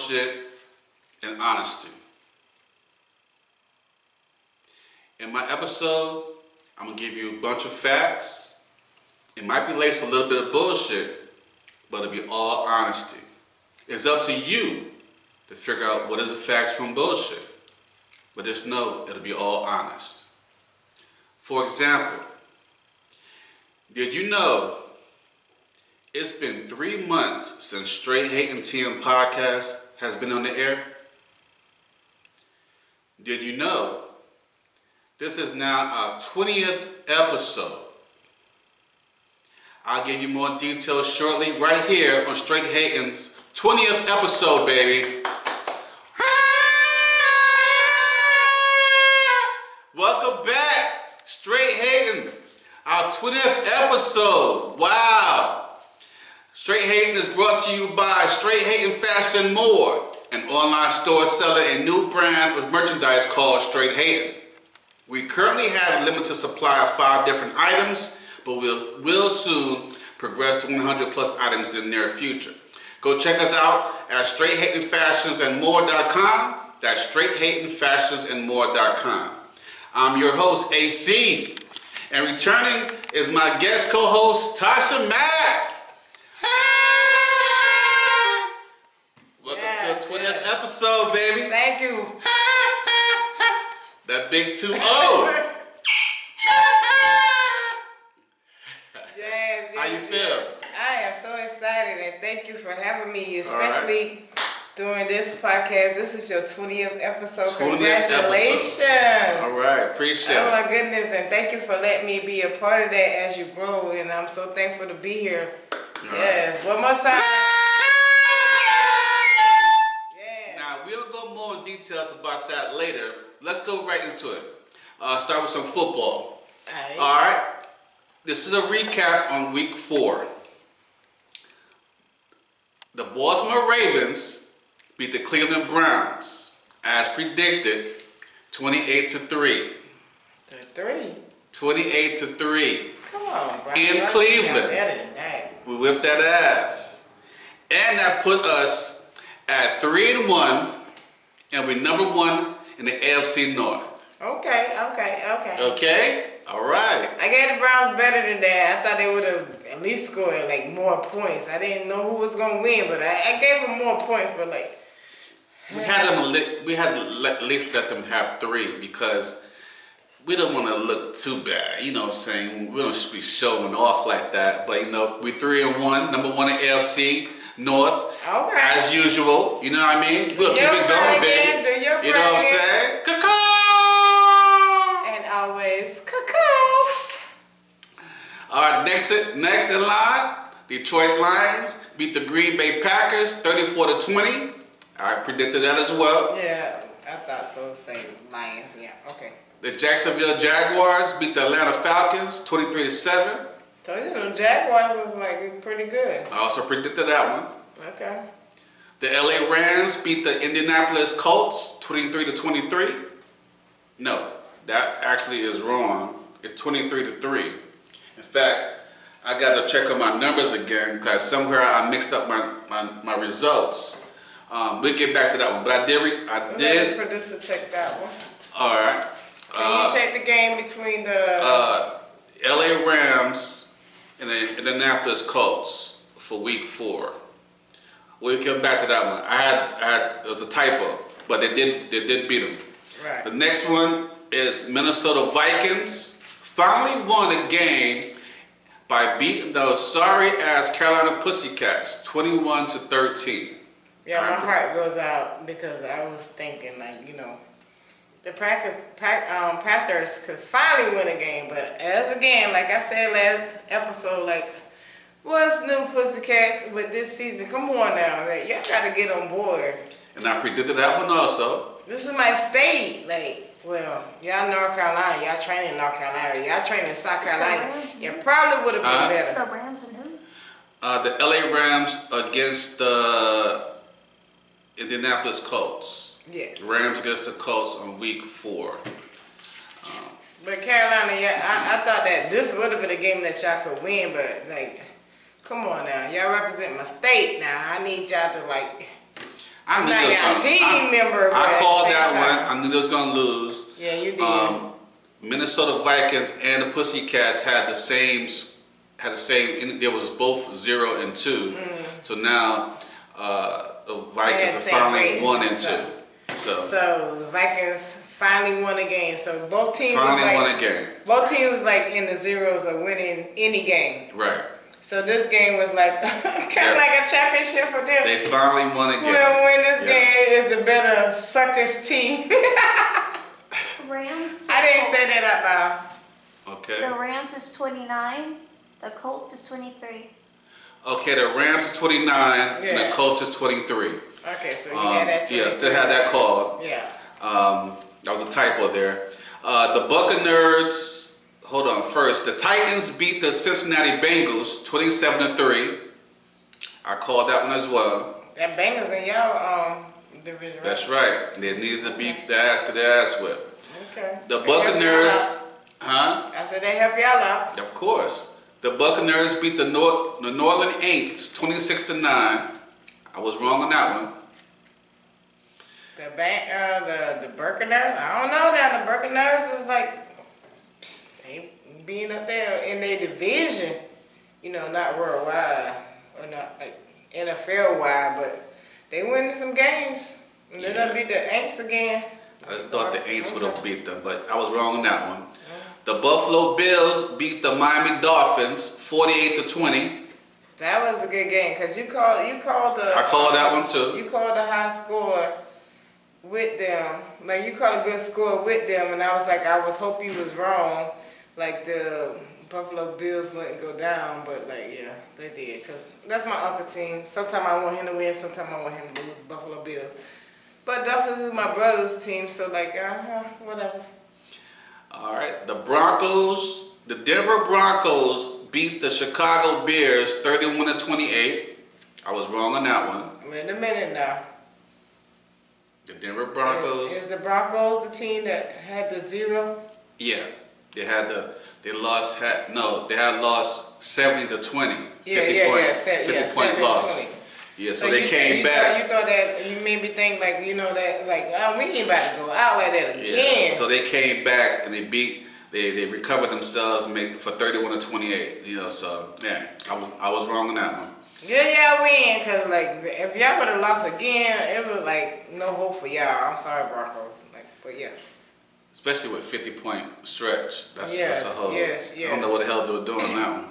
bullshit, and honesty. In my episode, I'm going to give you a bunch of facts. It might be laced with a little bit of bullshit, but it'll be all honesty. It's up to you to figure out what is the facts from bullshit. But just know it'll be all honest. For example, did you know it's been 3 months since Straight Hating TM podcast has been on the air? Did you know this is now our 20th episode? I'll give you more details shortly right here on Straight Hating's 20th episode, baby. Welcome back, Straight Hating, our 20th episode. Wow. Straight Hating is brought to you by Straight Hating Fashion and More, an online store selling a new brand of merchandise called Straight Hating. We currently have a limited supply of 5 different items, but we'll soon progress to 100 plus items in the near future. Go check us out at straighthatingfashionsandmore.com. That's straighthatingfashionsandmore.com. I'm your host, AC, and returning is my guest co-host, Tasha Mack. Welcome to the 20th episode, baby. Thank you. That big 2-0. Yes, How you feel? I am so excited, and thank you for having me, especially during this podcast. This is your 20th episode. 20th Congratulations. Episode. All right, appreciate it. Oh my goodness, and thank you for letting me be a part of that as you grow, and I'm so thankful to be here. Yes, one more time. Yeah. Now, we'll go more in details about that later. Let's go right into it. Start with some football. All right. This is a recap on week 4. The Baltimore Ravens beat the Cleveland Browns, as predicted, 28-3. 28-3. Come on, bro. In Cleveland. Better than that. We whipped that ass. And that put us at 3-1, and we're number 1 in the AFC North. Okay. Okay? All right. I gave the Browns better than that. I thought they would have at least scored like more points. I didn't know who was gonna win, but I gave them more points. But like, we had to at least let them have 3 because we don't want to look too bad. You know what I'm saying? We don't be showing off like that. But you know, we 3-1, number 1 in AFC North. Okay. As usual. You know what I mean? We'll keep it going, baby. You know what I'm saying? Always cuckoo. All right, next in line, Detroit Lions beat the Green Bay Packers 34-20. I predicted that as well. Yeah, I thought so. Same Lions. Yeah. Okay. The Jacksonville Jaguars beat the Atlanta Falcons 23-7. Told you the Jaguars was like pretty good. I also predicted that one. Okay. The LA Rams beat the Indianapolis Colts 23-23. No. That actually is wrong. It's 23-3. In fact, I got to check on my numbers again because somewhere I mixed up my results. We'll get back to that one, but I did. Let the producer check that one. All right. Can you check the game between the LA Rams and the Indianapolis Colts for week 4? We'll come back to that one. I had it was a typo, but they did beat them. Right. The next one is Minnesota Vikings finally won a game by beating those sorry-ass Carolina Pussycats 21-13. Yeah, my heart goes out because I was thinking, like, you know, the Panthers could finally win a game, but as again, like I said last episode, like, what's new Pussycats with this season? Come on now, like, y'all got to get on board. And I predicted that one also. This is my state, like. Well, y'all North Carolina, y'all training in North Carolina, y'all training in South Carolina. You probably would have been better. The Rams and who? The LA Rams against the Indianapolis Colts. Yes. Rams against the Colts on week 4. But Carolina, yeah, I thought that this would have been a game that y'all could win, but like, come on now, y'all represent my state now. I need y'all to like. I knew not they was your gonna, team member. But I called at the that same one. time. I knew they was gonna lose. Yeah, you did. Minnesota Vikings and the Pussycats had the same. There was both 0 and 2. So now the Vikings are finally 1 and 2. So the Vikings finally won a game. So both teams won a game. Both teams was like in the zeros of winning any game. Right. So this game was like kind of like a championship for them. They finally won a game. Whoever win this game is the better suckers team. Rams. I didn't say that out loud. Okay. The Rams is 29. The Colts is 23. Okay, the Rams is 29 and the Colts is 23. Okay, so you had that 23. Yeah, still had that call. Yeah. That was a typo there. The Buccaneers, hold on, first, the Titans beat the Cincinnati Bengals 27-3. I called that one as well. That Bengals in y'all division. Right? That's right. They needed to beat the ass whip. Okay. The Buccaneers, I said they help y'all out. Of course. The Buccaneers beat the New Orleans Saints 26-9. I was wrong on that one. The Buccaneers, I don't know now. The Buccaneers is like they being up there in their division, you know, not worldwide or not like NFL wide, but they winning some games. And they're gonna beat the Aints again. I just thought the Aints would have beat them, but I was wrong on that one. The Buffalo Bills beat the Miami Dolphins 48-20. That was a good game because you called the. I called that one too. You called a high score with them, like you called a good score with them, and I was like, I was hoping you was wrong, like the Buffalo Bills wouldn't go down, but like yeah, they did because that's my uncle team. Sometimes I want him to win, sometimes I want him to lose. Buffalo Bills, but Dolphins is my brother's team, so like whatever. All right, the Denver Broncos beat the Chicago Bears 31-28. I was wrong on that one. Wait a minute now. The Denver Broncos. Is the Broncos the team that had the 0? Yeah, they had lost 70-20. 50 point loss. Yeah, so they came back. You thought that you made me think like you know that like we ain't about to go out like that again. Yeah, so they came back and they recovered themselves for 31-28. You know, so yeah, I was wrong on that one. Good y'all win, cause like if y'all would have lost again, it was like no hope for y'all. I'm sorry, Broncos. Like, but yeah. Especially with 50-point stretch. That's a whole. Yes. I don't know what the hell they were doing on that one.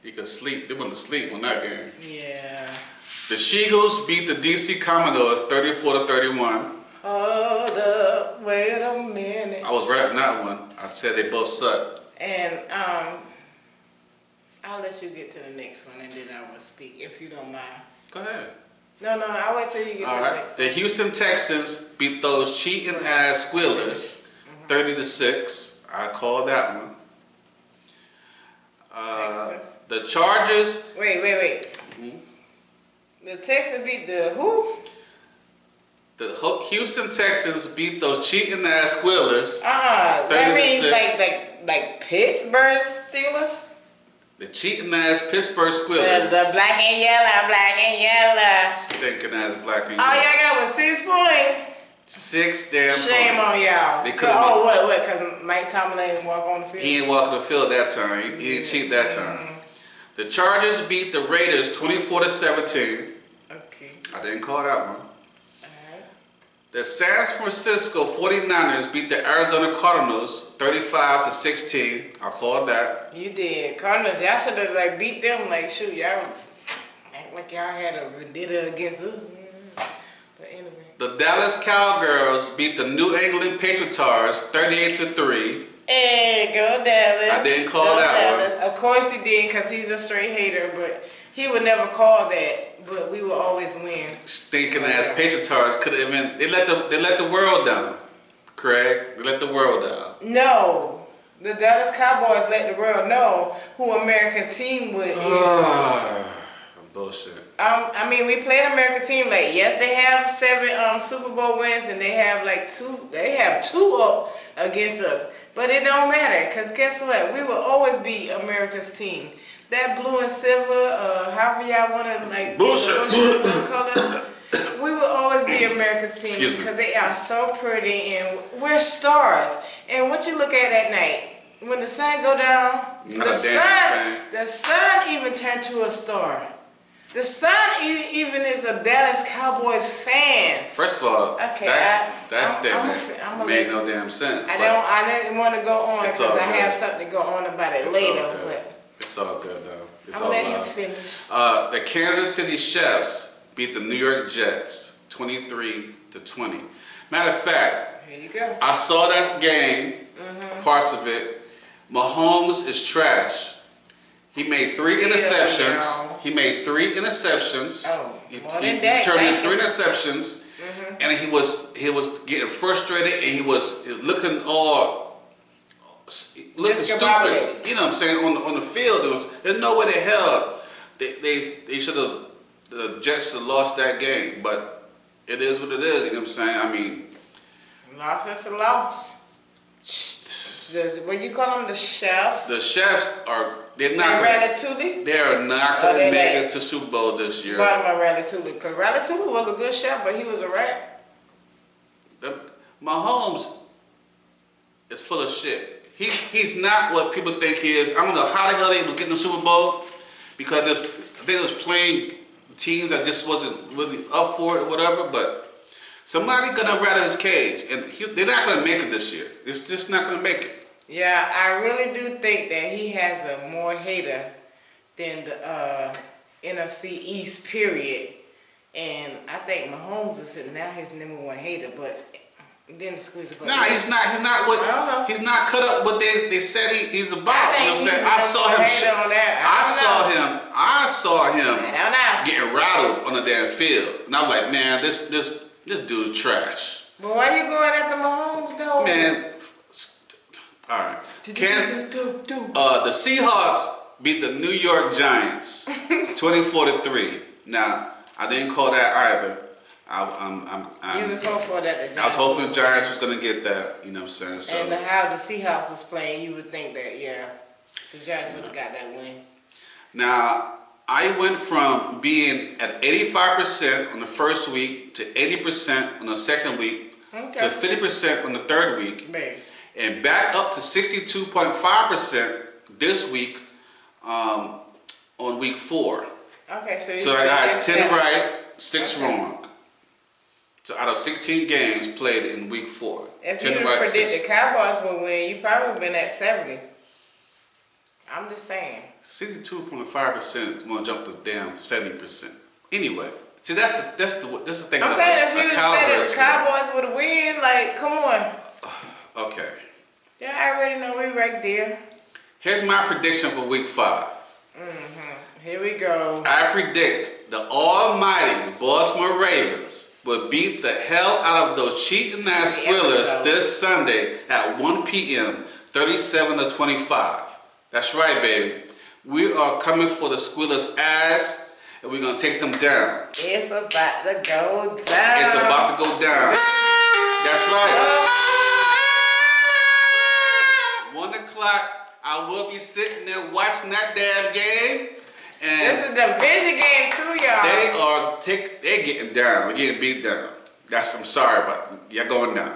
You could sleep. They went to sleep on that game. Yeah. The Sheagles beat the DC Commodores 34-31. Hold up, wait a minute. I was right on that one. I said they both suck. And I'll let you get to the next one, and then I will speak if you don't mind. Go ahead. No, I'll wait till you get to the next The Houston Texans beat those cheating ass Squealers 30-6. I called that one. The Chargers. Wait. Mm-hmm. The Texans beat the who? The Houston Texans beat those cheating ass Squealers. That means like Pittsburgh Steelers. The cheating ass Pittsburgh Squealers. The black and yellow. Stinking ass black and yellow. All y'all got was 6 points. 6 damn points. Shame on y'all. They could. What? Because Mike Tomlin didn't walk on the field. He didn't walk on the field that time. He didn't cheat that time. The Chargers beat the Raiders 24-17. Okay. I didn't call that one. Alright. The San Francisco 49ers beat the Arizona Cardinals 35-16. I called that. You did. Cardinals, y'all should have beat them. Like shoot, y'all act like y'all had a vendetta against us. But anyway. The Dallas Cowgirls beat the New England Patriots 38-3. Hey, go Dallas. I didn't call that one. Of course he did, because he's a straight hater, but he would never call that, but we will always win. Stinking ass Patriots could have been. They let the world down, Craig. They let the world down. No. The Dallas Cowboys let the world know who American team would is. Bullshit. I mean, we played American team. Like, yes, they have 7 Super Bowl wins, and they have like 2. They have 2 up against us. But it don't matter, because guess what? We will always be America's team. That blue and silver, however y'all want to, like, bullshit colors, we will the American team Excuse me. because they are so pretty and we're stars. And what you look at night, when the sun go down, the sun even turned to a star. The sun even is a Dallas Cowboys fan. First of all, Okay, that made no damn sense. I didn't want to go on because I have something to go on about it later. But it's all good though. It's I'm all letting him love. finish. The Kansas City Chiefs beat the New York Jets 23-20. Matter of fact, Here you go. I saw that game, parts of it. Mahomes is trash. He made 3 interceptions. Y'all. He made 3 interceptions. Oh, he more turned in 3 interceptions, and he was getting frustrated, and he was looking stupid. You know what I'm saying on the field. There's no way the hell they should have. The Jets should have lost that game, but it is what it is. You know what I'm saying? I mean, Loss is a loss. What you call them, the chefs? the Chiefs are. They are not going to make it to Super Bowl this year. Bottom of Ratatouille, because Ratatouille was a good chef, but he was a rat. Mahomes is full of shit. He's not what people think he is. I don't know how the hell he was getting the Super Bowl, because I think it was playing teams that just wasn't really up for it or whatever. But somebody gonna rattle his cage, and they're not gonna make it this year. It's just not gonna make it. Yeah, I really do think that he has a more hater than the NFC East, period. And I think Mahomes is now his #1 hater, but then squeeze it. Nah, he's not. He's not what. I don't know. He's not cut up what they said he's about. You know what I'm saying? I saw him getting rattled on the damn field, and I'm like, man, this dude's trash. But why you going after Mahomes though? Man. All right. The Seahawks beat the New York Giants 24-3. Now, I didn't call that either. You was hopeful that the Giants. I was hoping the Giants was gonna get that. You know what I'm saying? So, and how the Seahawks was playing, you would think that the Giants would have got that win. Now, I went from being at 85% on the first week to 80% on the second week to 50% on the third week. Baby. And back up to 62.5% this week on week 4. Okay, so I got 10 right, 6 wrong. So out of 16 games played in week 4. If you predict the Cowboys would win, you probably been at 70. I'm just saying. 62.5% is gonna jump to damn 70%. Anyway, see that's the thing. I'm saying if you said that the Cowboys would win, like, come on. Okay. Yeah, I already know we right there. Here's my prediction for week 5. Here we go. I predict the almighty Baltimore Ravens will beat the hell out of those cheating ass Squillers this Sunday at 1 p.m. 37-25. That's right, baby. We are coming for the Squillers' ass, and we're gonna take them down. It's about to go down. It's about to go down. That's right. 1 o'clock, I will be sitting there watching that damn game. And this is the division game too, y'all. They're getting down. We're getting beat down. I'm sorry, but you're going down.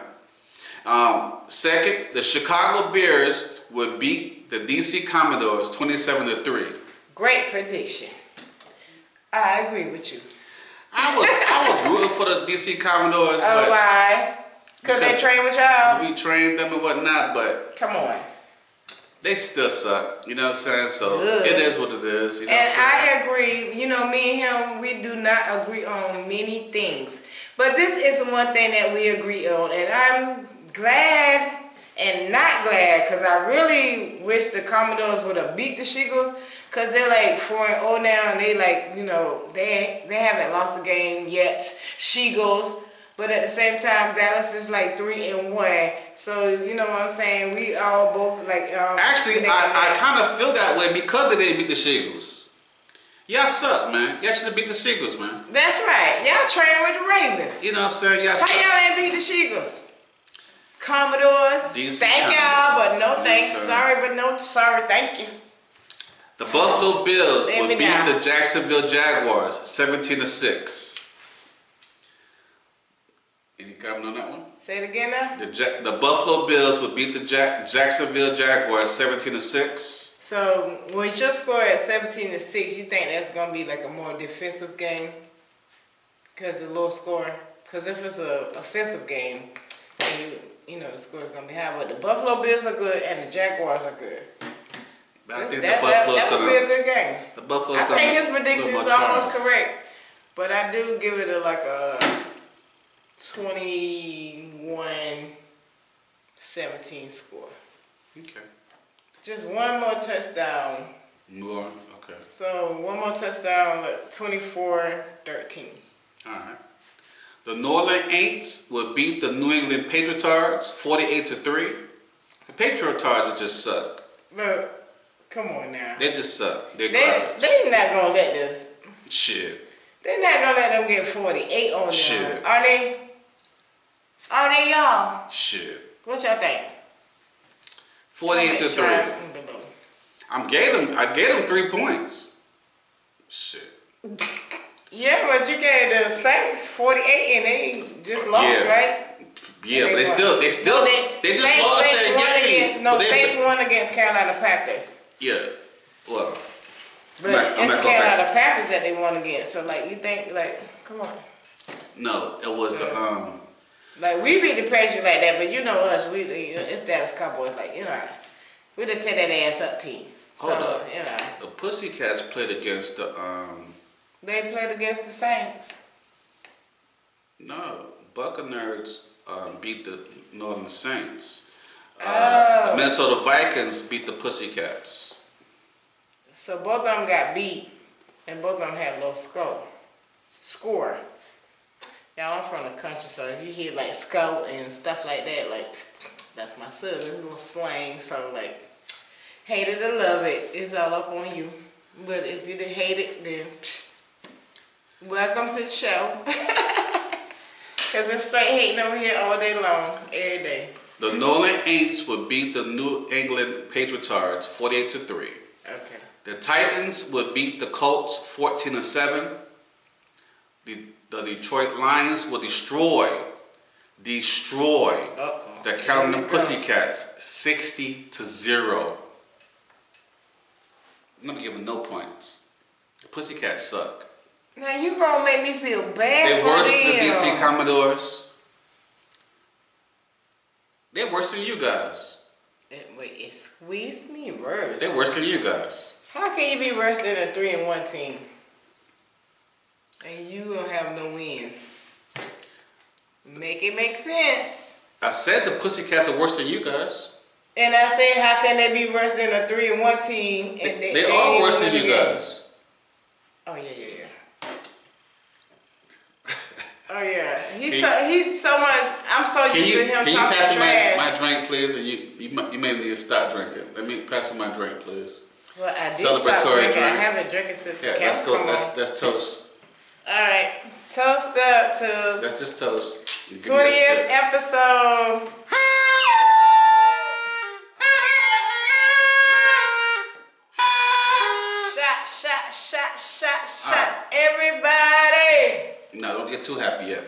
Second, the Chicago Bears would beat the DC Commodores 27-3. Great prediction. I agree with you. I was rooting for the DC Commodores. Oh, why? Because they train with y'all? We trained them and whatnot, but come on. They still suck, you know what I'm saying? So it is what it is. You know and I agree. You know, me and him, we do not agree on many things. But this is one thing that we agree on. And I'm glad and not glad because I really wish the Commodores would have beat the Shigos because they're like 4-0 now. And they like, you know, they haven't lost a game yet, Shigos. But at the same time, Dallas is like 3-1. So, you know what I'm saying? We all both like... Actually, I kind of feel that way because they didn't beat the Shigos. Y'all suck, man. Y'all should have beat the Shigos, man. That's right. Y'all train with the Ravens. You know what I'm saying? Y'all suck. How y'all ain't beat the Shigos? Commodores, thank y'all, but no thanks. Sorry, but no sorry, thank you. The Buffalo Bills would beat the Jacksonville Jaguars 17-6. Any comment on that one? Say it again now. The Buffalo Bills would beat the Jacksonville Jaguars 17-6. So when your score at 17-6, you think that's gonna be like a more defensive game? Cause the low score. Cause if it's a offensive game, then you know the score is gonna be high. But the Buffalo Bills are good and the Jaguars are good. But I think that would be a good game. The Buffalo's I think his prediction is almost charge. correct, but I do give it like a 21-17 score. Okay. Just one more touchdown. More? Okay. So one more touchdown, like 24-13. All right. The New Orleans Saints would beat the New England Patriots 48-3. The Patriots just suck. But come on now. They just suck. They're They not gonna let this. Shit. They're not gonna let them get 48 on them. Shit. Are they? Are they, y'all? Shit. What y'all think? 48-3. I gave them 3 points. Shit. Yeah, but you gave the Saints 48 and they just lost, right? Yeah, but they just lost that game. Saints won against Carolina Panthers. Yeah. Well. But it's Carolina Panthers that they won against. So like you think come on. No, it was the Like we beat the Patriots like that, but you know us, it's Dallas Cowboys, we just take that ass up team. So hold up. The Pussycats played against the they played against the Saints. No, Buccaneers beat the Northern Saints. Oh. The Minnesota Vikings beat the Pussycats. So both of them got beat, and both of them had low score. Y'all, I'm from the country, so if you hear like scout and stuff like that, that's my southern little slang. So hate it or love it, it's all up on you. But if you didn't hate it, then welcome to the show. Cause it's straight hating over here all day long, every day. The New Orleans Saints would beat the New England Patriots 48-3. Okay. The Titans would beat the Colts 14-7. The Detroit Lions would destroy the Carolina Pussycats 60-0. I'm not giving no points. The Pussycats suck. Now you gonna make me feel bad They're for worse them. than the DC Commodores. They're worse than you guys. Wait, it squeezed me worse. They're worse than you guys. How can you be worse than a 3-1 team? And you gonna have no wins. Make it make sense. I said the Pussycats are worse than you guys. And I said, how can they be worse than a 3-1 team? And they are worse than you guys. Oh yeah. Oh yeah. He's so much. I'm so used to him talking trash. Can you pass my drink, please? And you may need to stop drinking. Let me pass my drink, please. Well, I did stop drinking. I haven't drinking since the let's go. Let's toast. All right, toast up to. Let's just toast. 20th episode. Shots, everybody. No, don't get too happy yet.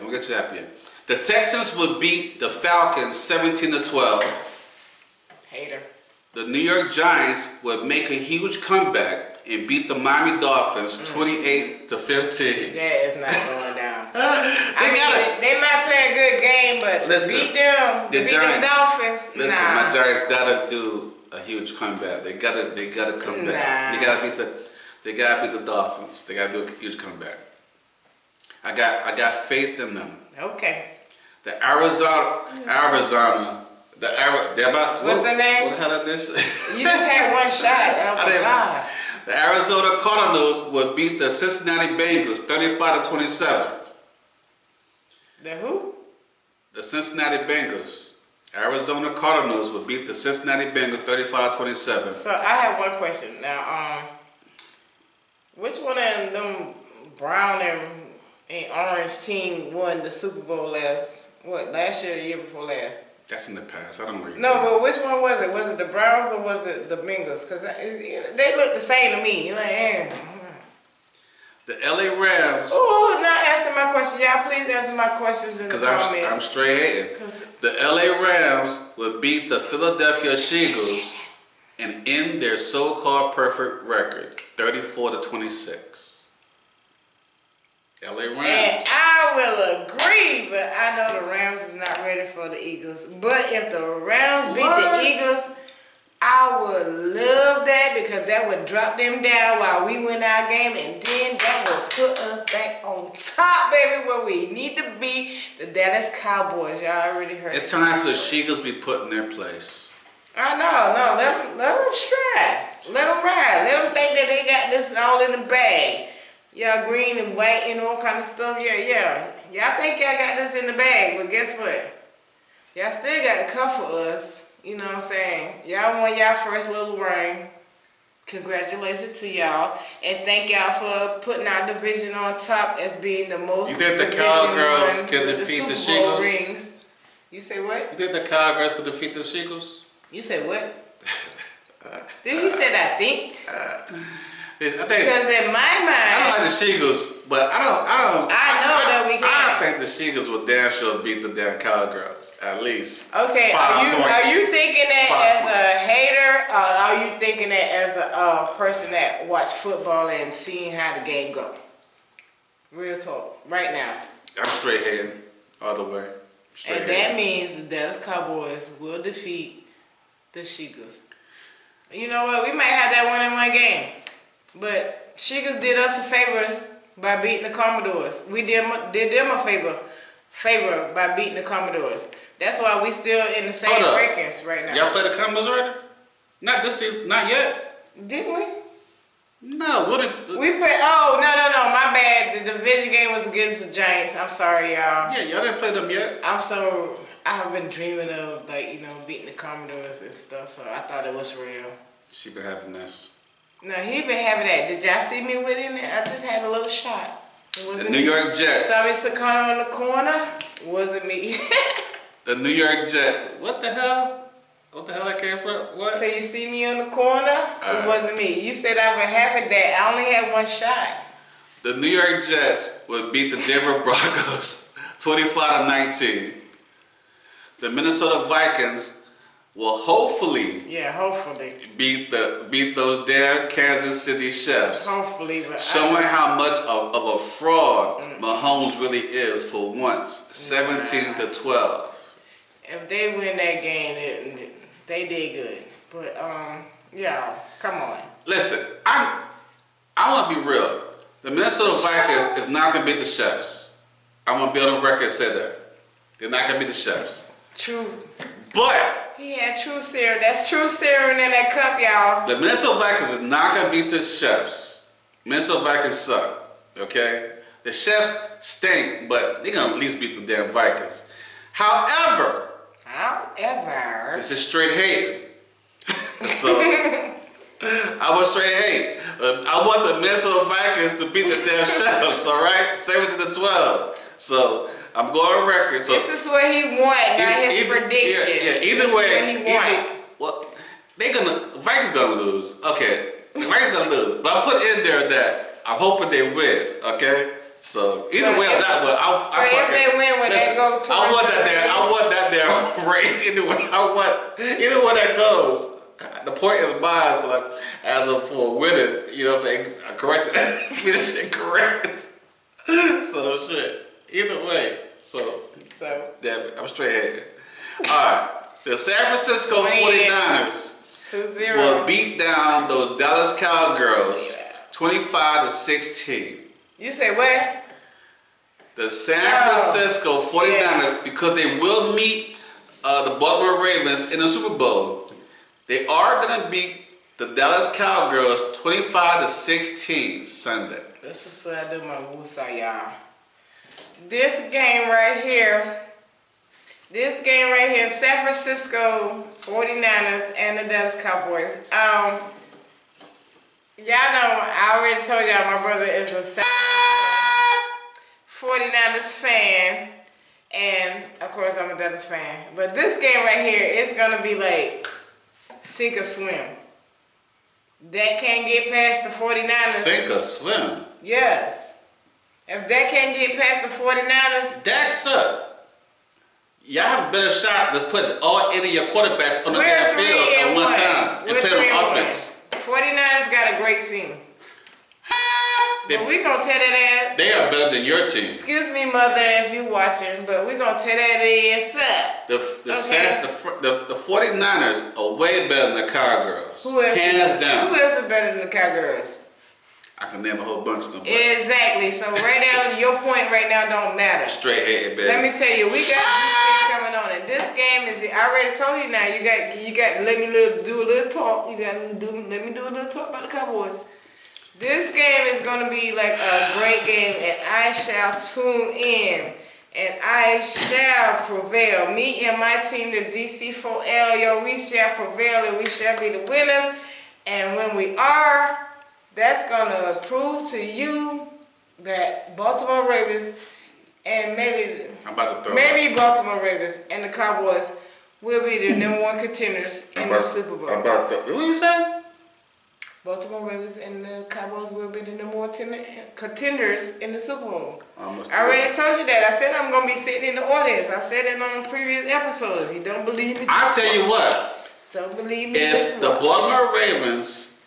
The Texans would beat the Falcons 17-12. Hater. The New York Giants would make a huge comeback and beat the Miami Dolphins 28-15. That is not going down. They might play a good game, but beat them. The Dolphins. Listen, my Giants gotta do a huge comeback. They gotta come back. They gotta beat the Dolphins. They gotta do a huge comeback. I got faith in them. Okay. The Arizona. What's the name? What the hell is this? You just had one shot. Oh my God. The Arizona Cardinals would beat the Cincinnati Bengals 35-27. The who? The Cincinnati Bengals. Arizona Cardinals would beat the Cincinnati Bengals 35-27. So I have one question now. Which one of them brown and orange team won the Super Bowl last year or the year before last? That's in the past. I don't know. No, but which one was it? Was it the Browns or was it the Bengals? Because they look the same to me. The LA Rams. Oh, not asking answer my question. Y'all please answer my questions in the Because comments. I'm straight hating. 'Cause The LA Rams would beat the Philadelphia Eagles and end their so-called perfect record, 34-26. LA Rams. And I will agree, but I know the Rams is not ready for the Eagles. But if the Rams beat the Eagles, I would love that because that would drop them down while we win our game, and then that will put us back on top, baby, where we need to be. The Dallas Cowboys, y'all already heard. It's time for the Eagles to be put in their place. I know, no, let them try. Let them ride. Let them think that they got this all in the bag. Y'all green and white and all kind of stuff. Yeah. Y'all think y'all got this in the bag, but guess what? Y'all still got to cover us. You know what I'm saying? Y'all won y'all first little ring. Congratulations to y'all. And thank y'all for putting our division on top as being the most. You think the division Cowgirls one can with defeat the Super Bowl Eagles? rings. You say what? You think the Cowgirls could defeat the Eagles? You say what? Did he say I think? I think. Because in my I mind, don't like the Eagles, but I know that we can. I think the Eagles will damn sure beat the damn Cowgirls at least. okay, 5 are points. you thinking that 5 as a hater, or are you thinking that as a person that watch football and seeing how the game go? Real talk, right now. I'm straight heading all the way. And that means the Dallas Cowboys will defeat the Eagles. You know what? We might have that 1-1 game. But Eagles did us a favor by beating the Commodores. We did them a favor by beating the Commodores. That's why we still in the same rankings right now. Y'all play the Commodores already? Not this season, not yet. Didn't we? No, We played. Oh no! My bad. The division game was against the Giants. I'm sorry, y'all. Yeah, y'all didn't play them yet. I've been dreaming of beating the Commodores and stuff. So I thought it was real. She been having this. No, he been having that. Did y'all see me with him? I just had a little shot. It wasn't The New York Jets. Sorry, Takano on the corner. Wasn't me. The New York Jets. What the hell? What the hell that came from? What? So you see me on the corner? It wasn't me. You said I would have it that. I only had one shot. The New York Jets would beat the Denver Broncos 25-19. The Minnesota Vikings will hopefully beat those damn Kansas City Chiefs. Hopefully, but showing how much of a fraud Mahomes really is for once. 17-12. If they win that game, they did good. But yeah, come on. Listen, I want to be real. The Minnesota Vikings is not gonna beat the Chiefs. I'm gonna be on the record and say that they're not gonna beat the Chiefs. True. But he had true serum. That's true serum in that cup, y'all. The Minnesota Vikings is not gonna beat the Chiefs. Minnesota Vikings suck. Okay, the Chiefs stink, but they're gonna at least beat the damn Vikings. However, this is straight hate. So I was straight hate. I want the Minnesota Vikings to beat the damn Chiefs. All right, 17-12. So I'm going on record. So this is what he want, not his prediction. Yeah. Either way, Vikings gonna lose. Okay, the Vikings gonna lose. But I put in there that I'm hoping they win. Okay. So either way on that one, if they win, when they go to I want that there right. Either way that goes. The point is mine, like as of for winning, you know what I'm saying? I corrected that. This shit correct. So shit. Either way. So damn it, I'm straight ahead. Alright. The San Francisco 49ers 2-0 will beat down those Dallas Cowgirls 25-16. You say what? The San Francisco 49ers, because they will meet the Baltimore Ravens in the Super Bowl, they are going to beat the Dallas Cowgirls 25-16 Sunday. This is what I do my woosah, y'all. This game right here, San Francisco 49ers and the Dallas Cowboys. Y'all know, I already told y'all my brother is a 49ers fan, and of course I'm a Dallas fan. But this game right here, it's gonna be like sink or swim. That can't get past the 49ers. Sink or swim? Yes. If Dak can't get past the 49ers, Dak suck. Y'all have a better shot to put all 8 of your quarterbacks on the we're damn 3 field at and one 1. time and We're play 3 on and 1. offense. 49ers got a great team. But we gonna tell that ass. They are better than your team. Excuse me, mother, if you watching, but we gonna tell that ass up. The 49ers are way better than the Cowgirls. Who else? Hands down. Who else is better than the Cowgirls? I can name a whole bunch of them. Exactly. So right now, your point right now don't matter. Straight head, baby. Let me tell you, we got this thing coming on, and this game is. I already told you now. You got to let me do a little talk. You got to let me do a little talk about the Cowboys. This game is gonna be like a great game, and I shall tune in, and I shall prevail. Me and my team, the DC4L, yo, we shall prevail, and we shall be the winners. And when we are, that's gonna prove to you that Baltimore Ravens and maybe Baltimore Ravens and the Cowboys will be the number 1 contenders in the Super Bowl. What you say? Baltimore Ravens and the Cowboys will be the number 1 contenders in the Super Bowl. I already told you that. I said I'm gonna be sitting in the audience. I said it on a previous episode. If you don't believe me, I'll tell you what. Don't believe me. If the Baltimore Ravens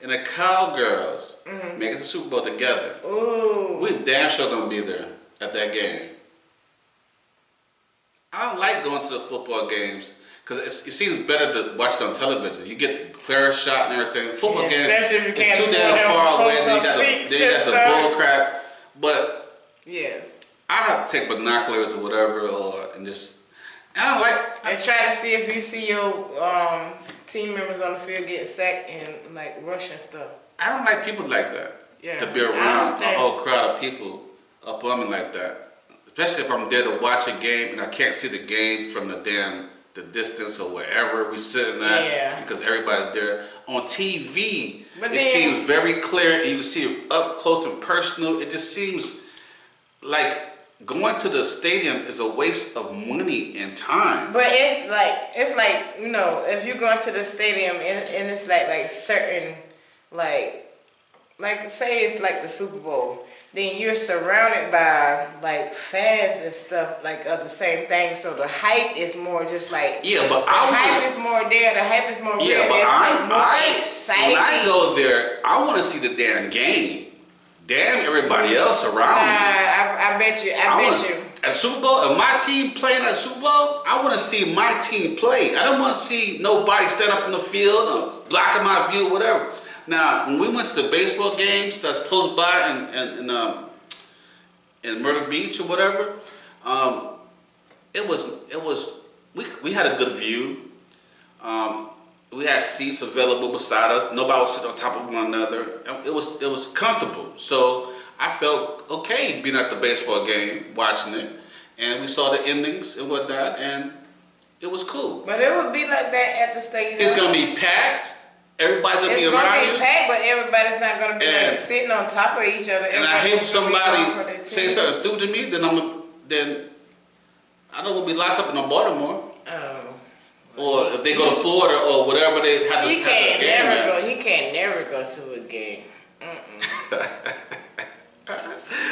and the Cowgirls make it to the Super Bowl together, we damn sure gonna be there at that game. I don't like going to the football games because it seems better to watch it on television. You get clear shot and everything. Football games, especially if you can't it's too damn far away. Then you got the bull crap. But yes, I have to take binoculars or whatever, and just. I don't like. And try to see if you see your team members on the field getting sacked and like rushing stuff. I don't like people like that. Yeah, to be around a whole crowd of people up on me like that. Especially if I'm there to watch a game and I can't see the game from the distance or wherever we sitting at because everybody's there. On TV, seems very clear and you can see it up close and personal. It just seems like going to the stadium is a waste of money and time. But it's like you know, if you go into the stadium and it's like certain like say it's like the Super Bowl, then you're surrounded by like fans and stuff like of the same thing. So the hype is more just like but the hype is more there. The hype is more real. Yeah, but it's more exciting. When I go there, I want to see the damn game. Damn everybody else around me. I bet you. At Super Bowl, if my team playing at Super Bowl, I want to see my team play. I don't want to see nobody stand up in the field or blocking my view, whatever. Now, when we went to the baseball games that's close by in Myrtle Beach or whatever, we had a good view. We had seats available beside us. Nobody was sitting on top of one another. It was comfortable. So I felt okay being at the baseball game, watching it, and we saw the endings and whatnot, and it was cool. But it would be like that at the stadium. It's gonna be packed. Everybody's gonna be around you. It's gonna be packed, but everybody's not gonna be like sitting on top of each other. And I hate if somebody say something stupid to me, then I don't want to be locked up in Baltimore. Oh. Or if they go to Florida or whatever they have to He can't never go to a game.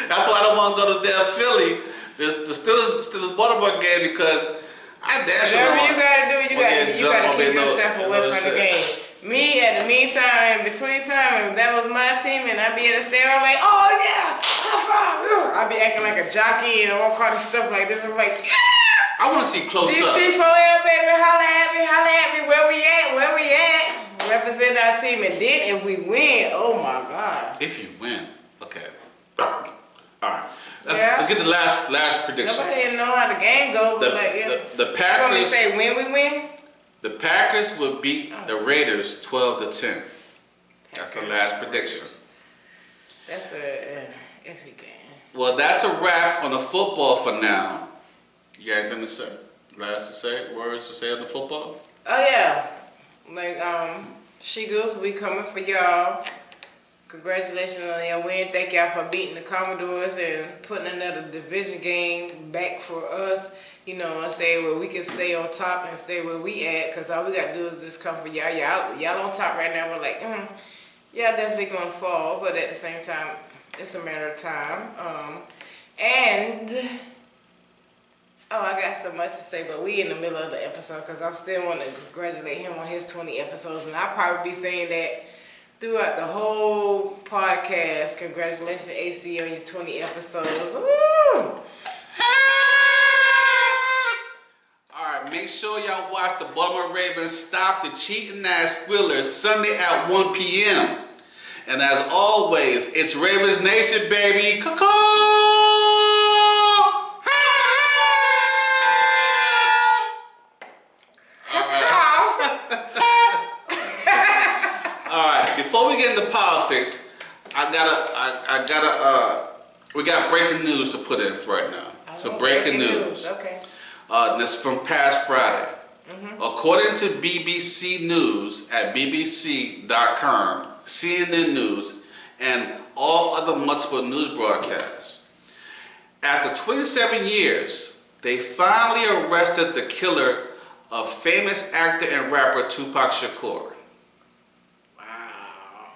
That's why I don't want to go to damn Philly, the Steelers Baltimore game, because I dash whatever you gotta do, you gotta keep yourself away from the game. Me, at the meantime, in between time, if that was my team and I'd be at the stadium, I'm like, oh yeah, high five. I'd be acting like a jockey and all kind of stuff like this. I'm like, yeah. I want to see close up. DC4L, baby, holla at me, where we at? Represent our team, and then if we win, oh my God. If you win, okay. All right. Let's get the last prediction. Nobody didn't know how the game goes. The Packers. You want me to say when we win? The Packers will beat the Raiders 12-10. That's the last prediction. That's a iffy game. Well, that's a wrap on the football for now. You got anything to say? Words to say on the football? Oh yeah, She-Goose, we coming for y'all. Congratulations on your win. Thank y'all for beating the Commodores and putting another division game back for us. You know what I'm saying? Where we can stay on top and stay where we at. Because all we got to do is just come for y'all. Y'all on top right now. We're like, y'all definitely going to fall. But at the same time, it's a matter of time. And I got so much to say, but we in the middle of the episode because I still want to congratulate him on his 20 episodes, and I'll probably be saying that throughout the whole podcast. Congratulations, AC, on your 20 episodes. Woo! Alright, make sure y'all watch the Baltimore Ravens stop the cheating ass Squealers Sunday at 1 p.m. And as always, it's Ravens Nation, baby. Alright, before we get into politics, we got breaking news to put in for right now. So breaking news. Okay. This is from past Friday. According to BBC News at bbc.com, CNN News, and all other multiple news broadcasts, after 27 years, they finally arrested the killer of famous actor and rapper Tupac Shakur. Wow.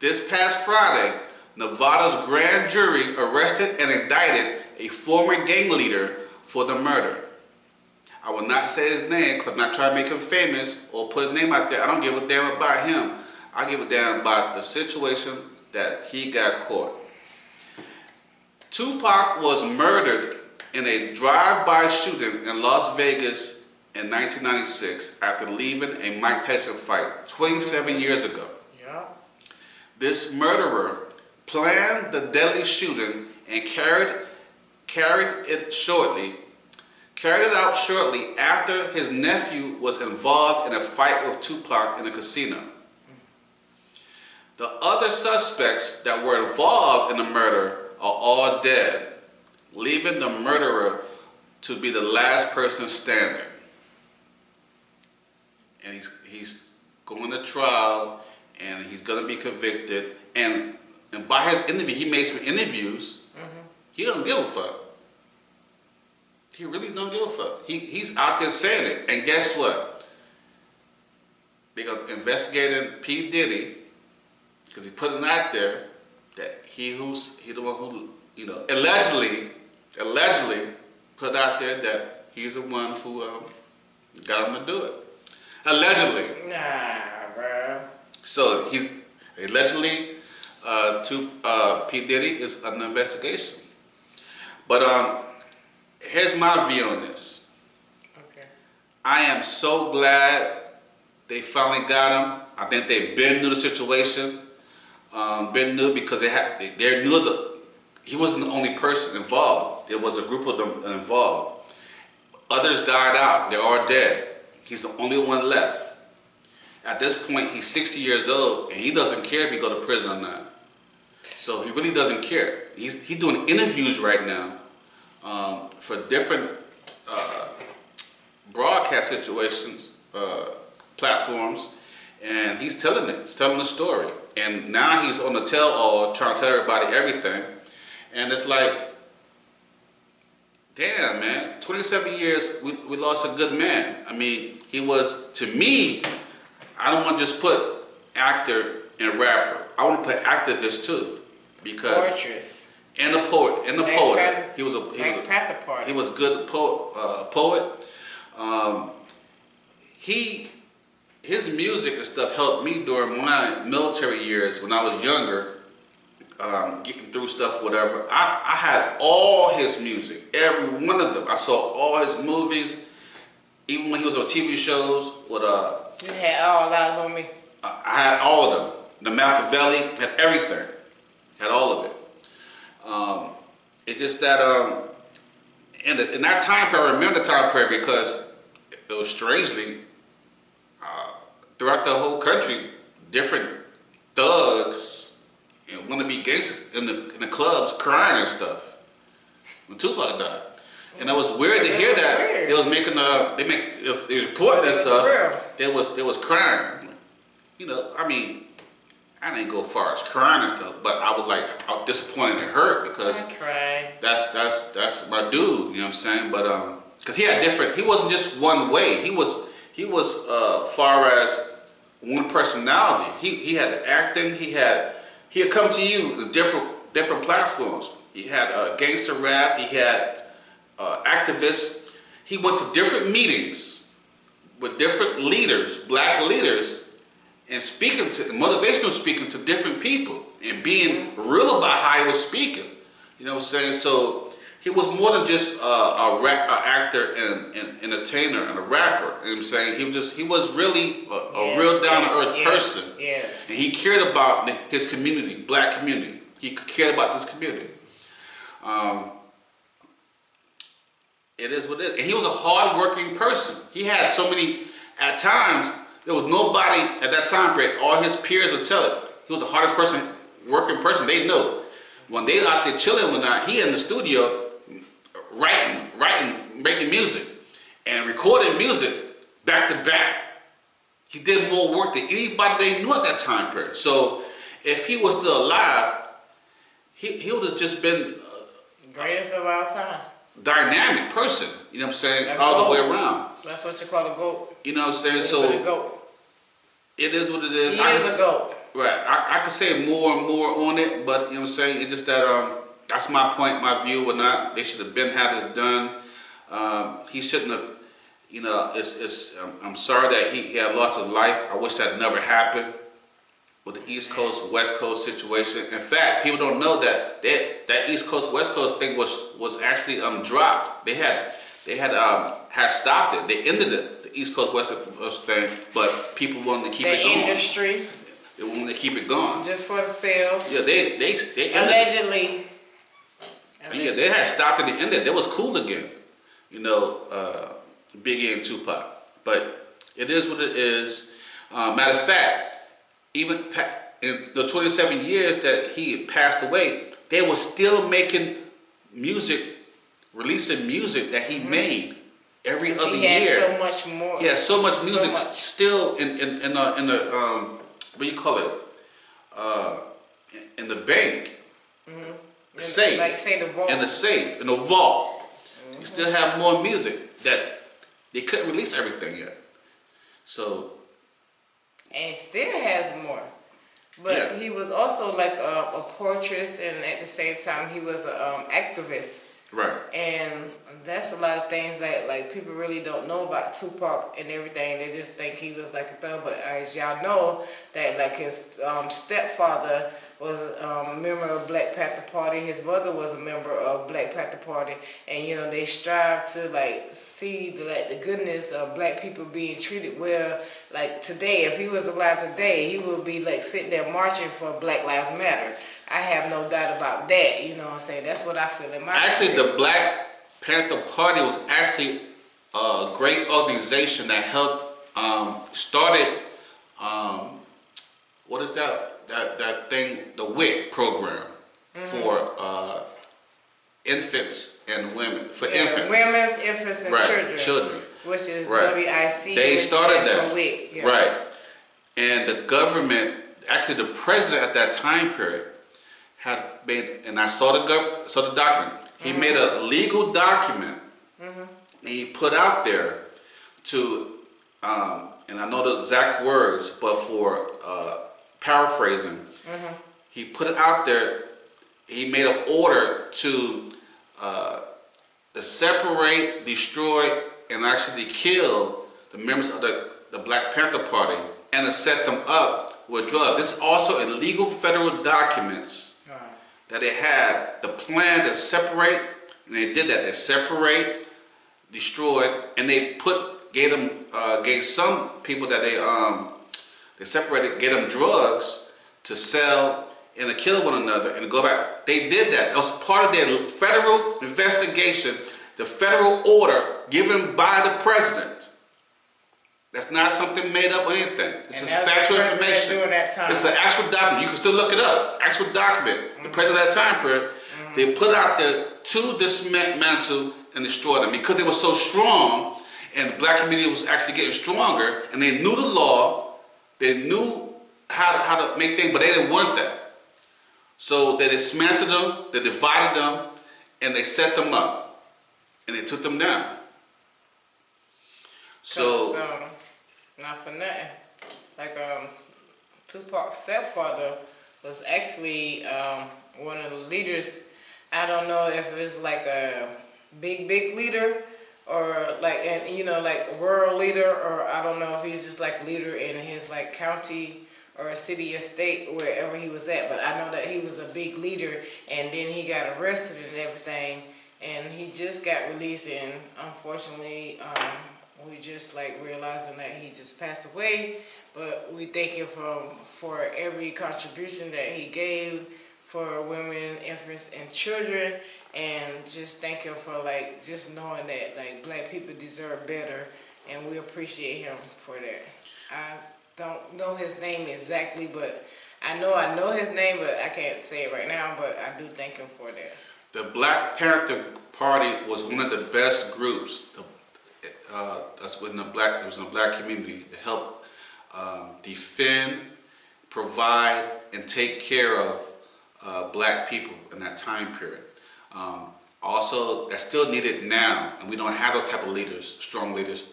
This past Friday, Nevada's grand jury arrested and indicted a former gang leader for the murder. I will not say his name because I'm not trying to make him famous or put his name out there. I don't give a damn about him. I give a damn about the situation that he got caught. Tupac was murdered in a drive-by shooting in Las Vegas in 1996 after leaving a Mike Tyson fight 27 years ago. Yeah. This murderer planned the deadly shooting and carried it out shortly after his nephew was involved in a fight with Tupac in a casino. The other suspects that were involved in the murder are all dead, leaving the murderer to be the last person standing. And he's going to trial, and he's going to be convicted. And by his interview, he made some interviews. He don't give a fuck. He really don't give a fuck. He's out there saying it. And guess what? They're going to investigate P. Diddy, because he put it out there that he the one who, allegedly put out there that he's the one who got him to do it. Allegedly. Nah, bro. So he's allegedly P. Diddy is an investigation. But here's my view on this. Okay. I am so glad they finally got him. I think they've been knew the situation. Been knew because they knew he wasn't the only person involved. There was a group of them involved. Others died out. They're all dead. He's the only one left. At this point, he's 60 years old, and he doesn't care if he go to prison or not. So he really doesn't care. He's doing interviews right now for different broadcast situations, platforms, and he's telling it. He's telling the story. And now he's on the tell-all, trying to tell everybody everything. And it's like, damn, man, 27 years, we lost a good man. I mean, he was, to me, I don't want to just put actor and rapper. I want to put activist too, because Fortress. And a poet, and a poet. He was a good poet. His music and stuff helped me during my military years when I was younger, getting through stuff, whatever. I had all his music, every one of them. I saw all his movies, even when he was on TV shows. You had All Eyes on Me. I had all of them. The Machiavelli, had everything. Had all of it. It's just that, in that time period, I remember the time period because it was strangely, throughout the whole country, different thugs and wannabe gangsters in the clubs crying and stuff when Tupac died. And it was weird to hear that. Weird. They was making they was reporting that stuff. They was crying. I mean, I didn't go far as crying and stuff, but I was disappointed and hurt because that's my dude. You know what I'm saying? But because he wasn't just one way. He was far as one personality. He had the acting. He had come to you with different different platforms. He had gangster rap. He had activists. He went to different meetings with different leaders, black leaders, and speaking to motivational speaking to different people and being real about how he was speaking. You know what I'm saying? So he was more than just a actor and entertainer and a rapper. You know what I'm saying? He was really a real down to earth person. Yes. And he cared about his community, black community. He cared about this community. It is what it is. And he was a hard-working person. He had so many, at times, there was nobody at that time period, all his peers would tell it. He was the hardest person, working person. They know. When they out there chilling one night, he in the studio writing, making music, and recording music back to back. He did more work than anybody they knew at that time period. So if he was still alive, he would have just been Greatest of all time. Dynamic person. You know what I'm saying? A All the way goat. around. That's what you call a goat. You know what I'm saying? He's So a goat. it is what it is. He is a goat. Right. I could say more and more on it, but you know what I'm saying? It's just that that's my point, my view, or not. They should have been had this done. He shouldn't have. You know, I'm sorry that he had lost his life. I wish that never happened with the East Coast West Coast situation. In fact, people don't know that East Coast West Coast thing was actually dropped. They had stopped it. They ended it, the East Coast West Coast thing, but people wanted to keep it going. The industry. They wanted to keep it going. Just for the sales. Yeah, they ended Allegedly. Yeah, they had stopped it and ended. It was cool again. You know, Biggie and Tupac. But it is what it is. Matter of fact, even in the 27 years that he had passed away, they were still making music, releasing music that he made every other year. He had so much more. Yeah, so much music still in the what do you call it? In the bank, the safe, like say the vault. in the safe, in the vault. You still have more music that they couldn't release everything yet. So. And still has more. But Yeah. he was also like a portraitist, and at the same time he was an activist. Right. And that's a lot of things that like people really don't know about Tupac and everything. They just think he was like a thug. But as y'all know, that like his stepfather was a member of Black Panther Party. His mother was a member of Black Panther Party, and you know they strive to like see the goodness of black people being treated well. Like today, if he was alive today, he would be like sitting there marching for Black Lives Matter. I have no doubt about that. You know what I'm saying? That's what I feel in my Actually, spirit. the Black Panther Party was actually a great organization that helped started what is that thing, the WIC program for infants and women, for infants. Women's, infants, and children. Which is WIC. They started that. WIC. Yeah. Right. And the government, actually the president at that time period, had made, and I saw the document. He made a legal document, and he put out there to, and I know the exact words, but for paraphrasing, he put it out there. He made an order to separate, destroy, and actually kill the members of the Black Panther Party and to set them up with drugs. This is also in legal federal documents that they had the plan to separate, and they did that. They separate, destroyed, and they gave some people that they separated, gave them drugs to sell and to kill one another and to go back. They did that. It was part of their federal investigation, the federal order given by the president. That's not something made up or anything. This is factual information. It's an actual document. You can still look it up. Actual document. The president at that time period, they put out there to dismantle and destroy them because they were so strong, and the black community was actually getting stronger, and they knew the law, they knew how to make things, but they didn't want that. So they dismantled them, they divided them, and they set them up, and they took them down. So. Not for nothing. Like Tupac's stepfather was actually one of the leaders. I don't know if it's like a big leader or like, and you know, like a world leader, or I don't know if he's just like leader in his like county or a city or state, wherever he was at. But I know that he was a big leader, and then he got arrested and everything, and he just got released. And unfortunately, we just like realizing that he just passed away. But we thank him for every contribution that he gave for women, infants, and children, and just thank him for like just knowing that like black people deserve better, and we appreciate him for that. I don't know his name exactly, but I know his name, but I can't say it right now. But I do thank him for that. The Black Panther Party was one of the best groups. That's within the black. It was in the black community to help defend, provide, and take care of black people in that time period. Also, that's still needed now, and we don't have those type of leaders, strong leaders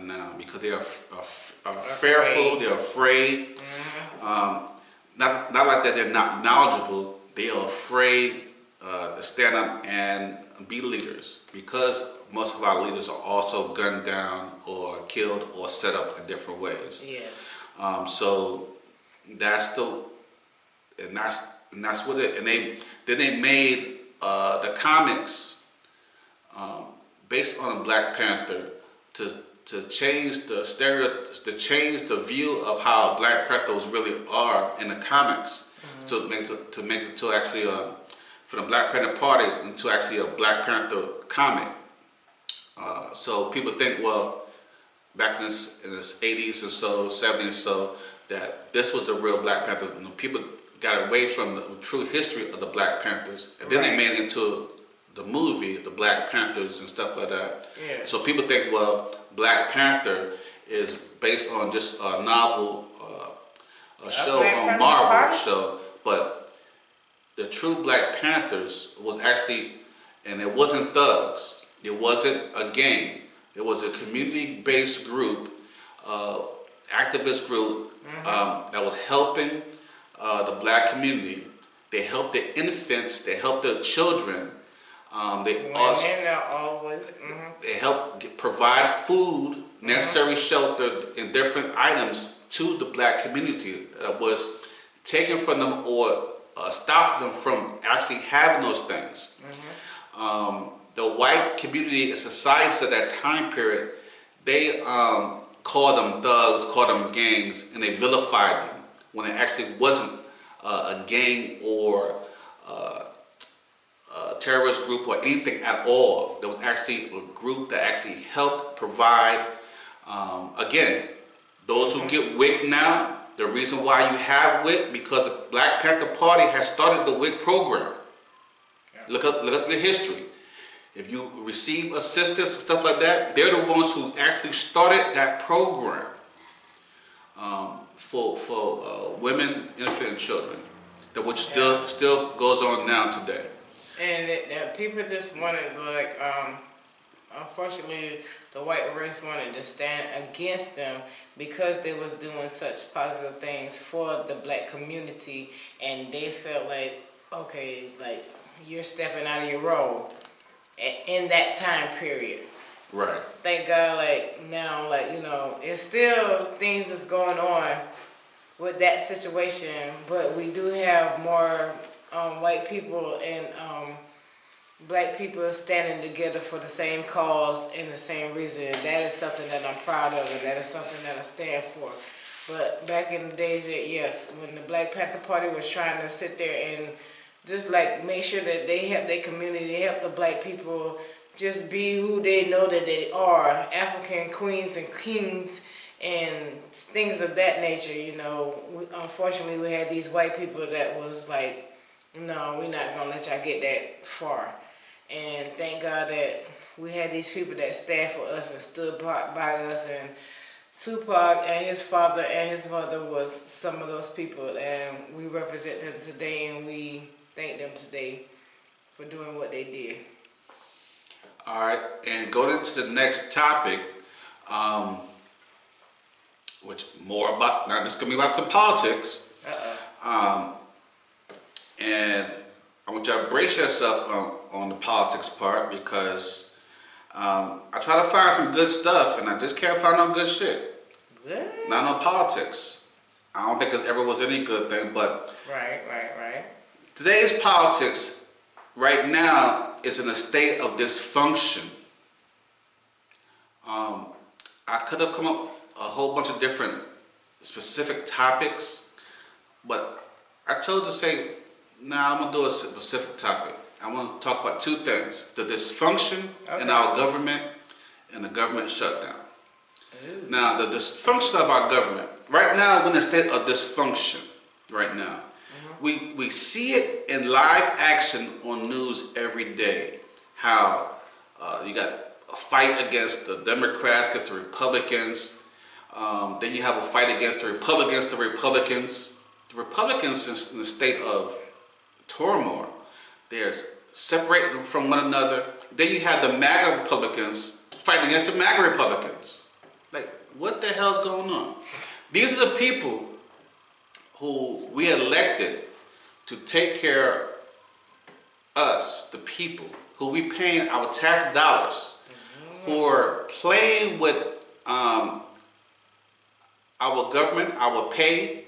now, because they are fearful, they're afraid. Not like that they're not knowledgeable, they are afraid to stand up and be leaders, because most of our leaders are also gunned down or killed or set up in different ways. Yes. So that's that's what it. And they made the comics based on Black Panther to change to change the view of how Black Panthers really are in the comics, to make it to actually for the Black Panther Party into actually a Black Panther comic. So people think, well, back in the 80s or so, 70s or so, that this was the real Black Panther. You know, people got away from the true history of the Black Panthers, and then they made it into the movie, the Black Panthers and stuff like that. Yes. So people think, well, Black Panther is based on just a novel, a show on Marvel show, but the true Black Panthers was actually, and it wasn't thugs, it wasn't a gang, it was a community-based group, activist group that was helping the black community. They helped the infants, they helped the children. They helped provide food, necessary shelter, and different items to the black community that was taken from them or stopped them from actually having those things. The white community and society at that time period, they called them thugs, called them gangs, and they vilified them when it actually wasn't a gang or a terrorist group or anything at all. There was actually a group that actually helped provide, again, those who get WIC now, the reason why you have WIC, because the Black Panther Party has started the WIC program. Look up your history. If you receive assistance and stuff like that, they're the ones who actually started that program for women, infant, and children, which still goes on now today. And people just wanted, like, unfortunately, the white race wanted to stand against them because they was doing such positive things for the black community, and they felt like, okay, like, you're stepping out of your role in that time period. Right. Thank God, like, now, like, you know, it's still things that's going on with that situation, but we do have more white people and black people standing together for the same cause and the same reason. That is something that I'm proud of, and that is something that I stand for. But back in the days, yes, when the Black Panther Party was trying to sit there and just like make sure that they help their community, they help the black people just be who they know that they are, African queens and kings and things of that nature, you know. Unfortunately, we had these white people that was like, no, we're not going to let y'all get that far. And thank God that we had these people that stand for us and stood by us. And Tupac and his father and his mother was some of those people. And we represent them today, and we thank them today for doing what they did. All right, and going into the next topic, which more about, now this is going to be about some politics. And I want y'all to brace yourself on the politics part because I try to find some good stuff and I just can't find no good shit. What? Not no politics. I don't think it ever was any good thing, but Right. today's politics right now is in a state of dysfunction. I could have come up with a whole bunch of different specific topics, but I chose to say, nah, I'm gonna do a specific topic. I want to talk about two things: the dysfunction in our government and the government shutdown. Ooh. Now, the dysfunction of our government right now, we're in a state of dysfunction. Right now, we see it in live action on news every day. How you got a fight against the Democrats, against the Republicans. Then you have a fight against the Republicans. The Republicans is in a state of turmoil. They're separating from one another. Then you have the MAGA Republicans fighting against the MAGA Republicans. Like, what the hell's going on? These are the people who we elected to take care of us, the people, who we paying our tax dollars, who are playing with our government, our pay.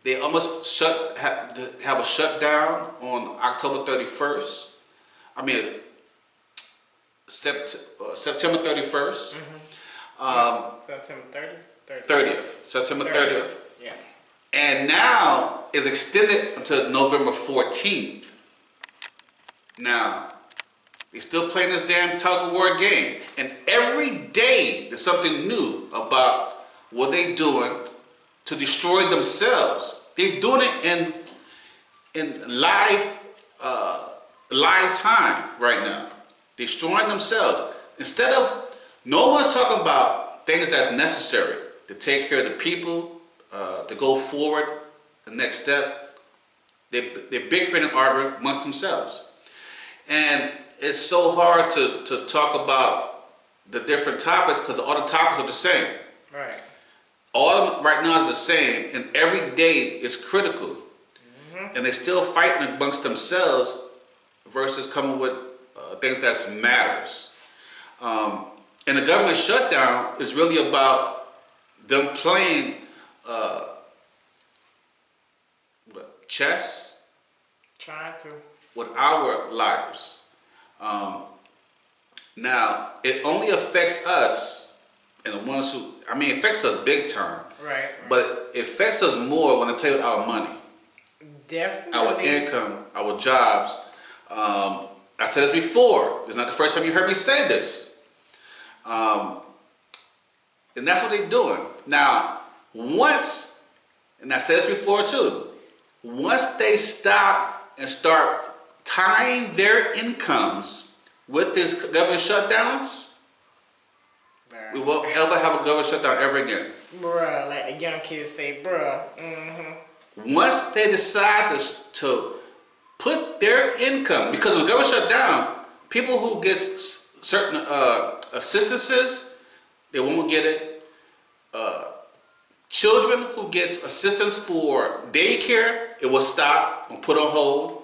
They almost have a shutdown on October 31st. I mean, September 31st. September 30th. September 30th. Yeah. And now it's extended until November 14th. Now, they're still playing this damn tug of war game. And every day there's something new about what they're doing to destroy themselves. They're doing it in live time right now. Destroying themselves. Instead of, no one's talking about things that's necessary to take care of the people, to go forward, the next step. They're bickering and arguing amongst themselves. And it's so hard to talk about the different topics because all the topics are the same. Right. All of them right now is the same, and every day is critical. And they're still fighting amongst themselves versus coming with things that matters. And the government shutdown is really about them playing chess. Trying to. With our lives. Now, it only affects us and the ones who, it affects us big time. Right. But it affects us more when they play with our money. Definitely. Our income, our jobs. I said this before. It's not the first time you heard me say this. And that's what they're doing. Now, once, and I said this before too, once they stop and start tying their incomes with this government shutdowns, we won't ever have a government shutdown ever again. Bruh, like the young kids say, bruh. Once they decide to put their income, because when the government shut down, people who get certain assistances, they won't get it. Children who get assistance for daycare, it will stop and put on hold.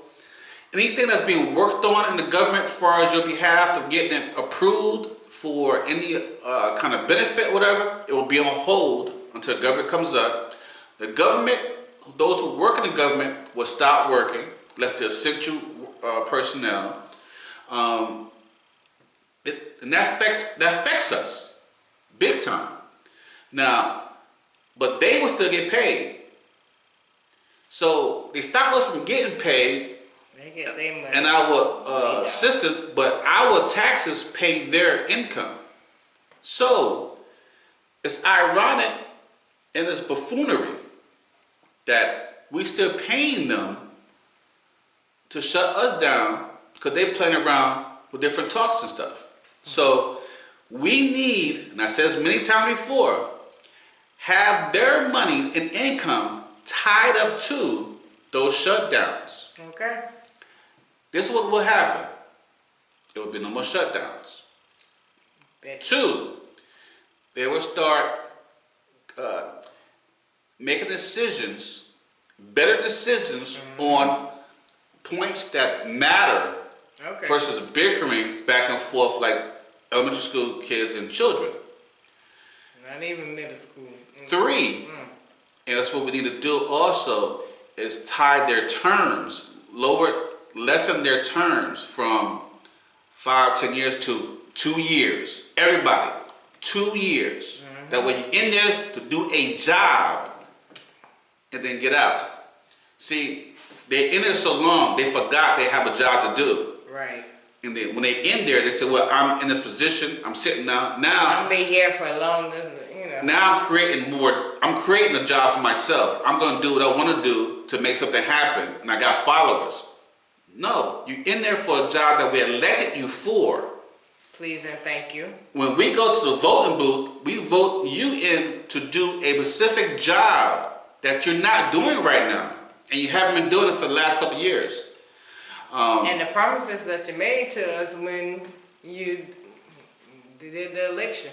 Anything that's being worked on in the government as far as your behalf of getting it approved for any kind of benefit, whatever, it will be on hold until the government comes up. The government, those who work in the government, will stop working, unless they're essential personnel. And that affects us big time. Now, but they will still get paid. So they stop us from getting paid. They get their money. And our assistance, but our taxes pay their income. So it's ironic and it's buffoonery that we still paying them to shut us down because they're playing around with different talks and stuff. So we need, and I said this many times before, have their money and income tied up to those shutdowns. Okay. This is what will happen. There will be no more shutdowns. Two, they will start making decisions, better decisions on points that matter Okay. versus bickering back and forth like elementary school kids and children. Not even middle school. 3, and that's what we need to do also, is tie their terms, lessen their terms from 5, 10 years to 2 years. Everybody, 2 years. That way you're in there to do a job and then get out. See, they're in there so long, they forgot they have a job to do. Right. And then when they in there, they say, well, I'm in this position, I'm sitting down. Now, I'm be here for a long, now I'm creating a job for myself. I'm going to do what I want to do to make something happen, and I got followers. No, you're in there for a job that we elected you for. Please and thank you. When we go to the voting booth, we vote you in to do a specific job that you're not doing right now, and you haven't been doing it for the last couple of years. And the promises that you made to us when you did the election.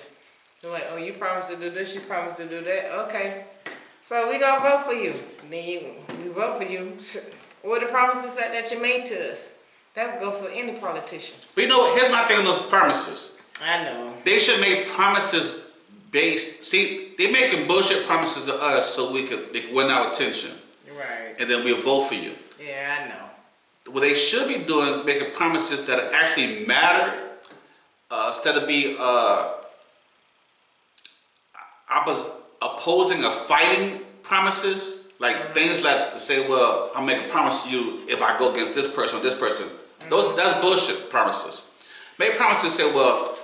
They're like, oh, you promised to do this, you promised to do that. Okay, so we gonna vote for you. Then we vote for you. What are the promises that you made to us? That would go for any politician. But you know what? Here's my thing on those promises. I know. They should make promises based. See, they're making bullshit promises to us so they can win our attention. Right. And then we'll vote for you. Yeah, I know. What they should be doing is making promises that actually matter, instead of opposing or fighting promises, like things like say, well, I'll make a promise to you if I go against this person or this person. That's bullshit promises. Make promises say, well,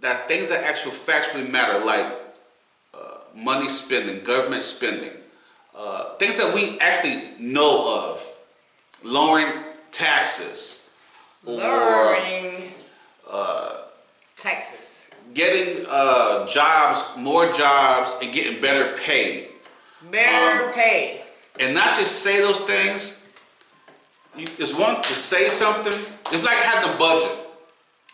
that things that actually factually matter, like money spending, government spending, things that we actually know of, lowering taxes, Lowering taxes. getting jobs, more jobs, and getting better pay. Better pay. And not just say those things. It's one to say something. It's like having a budget.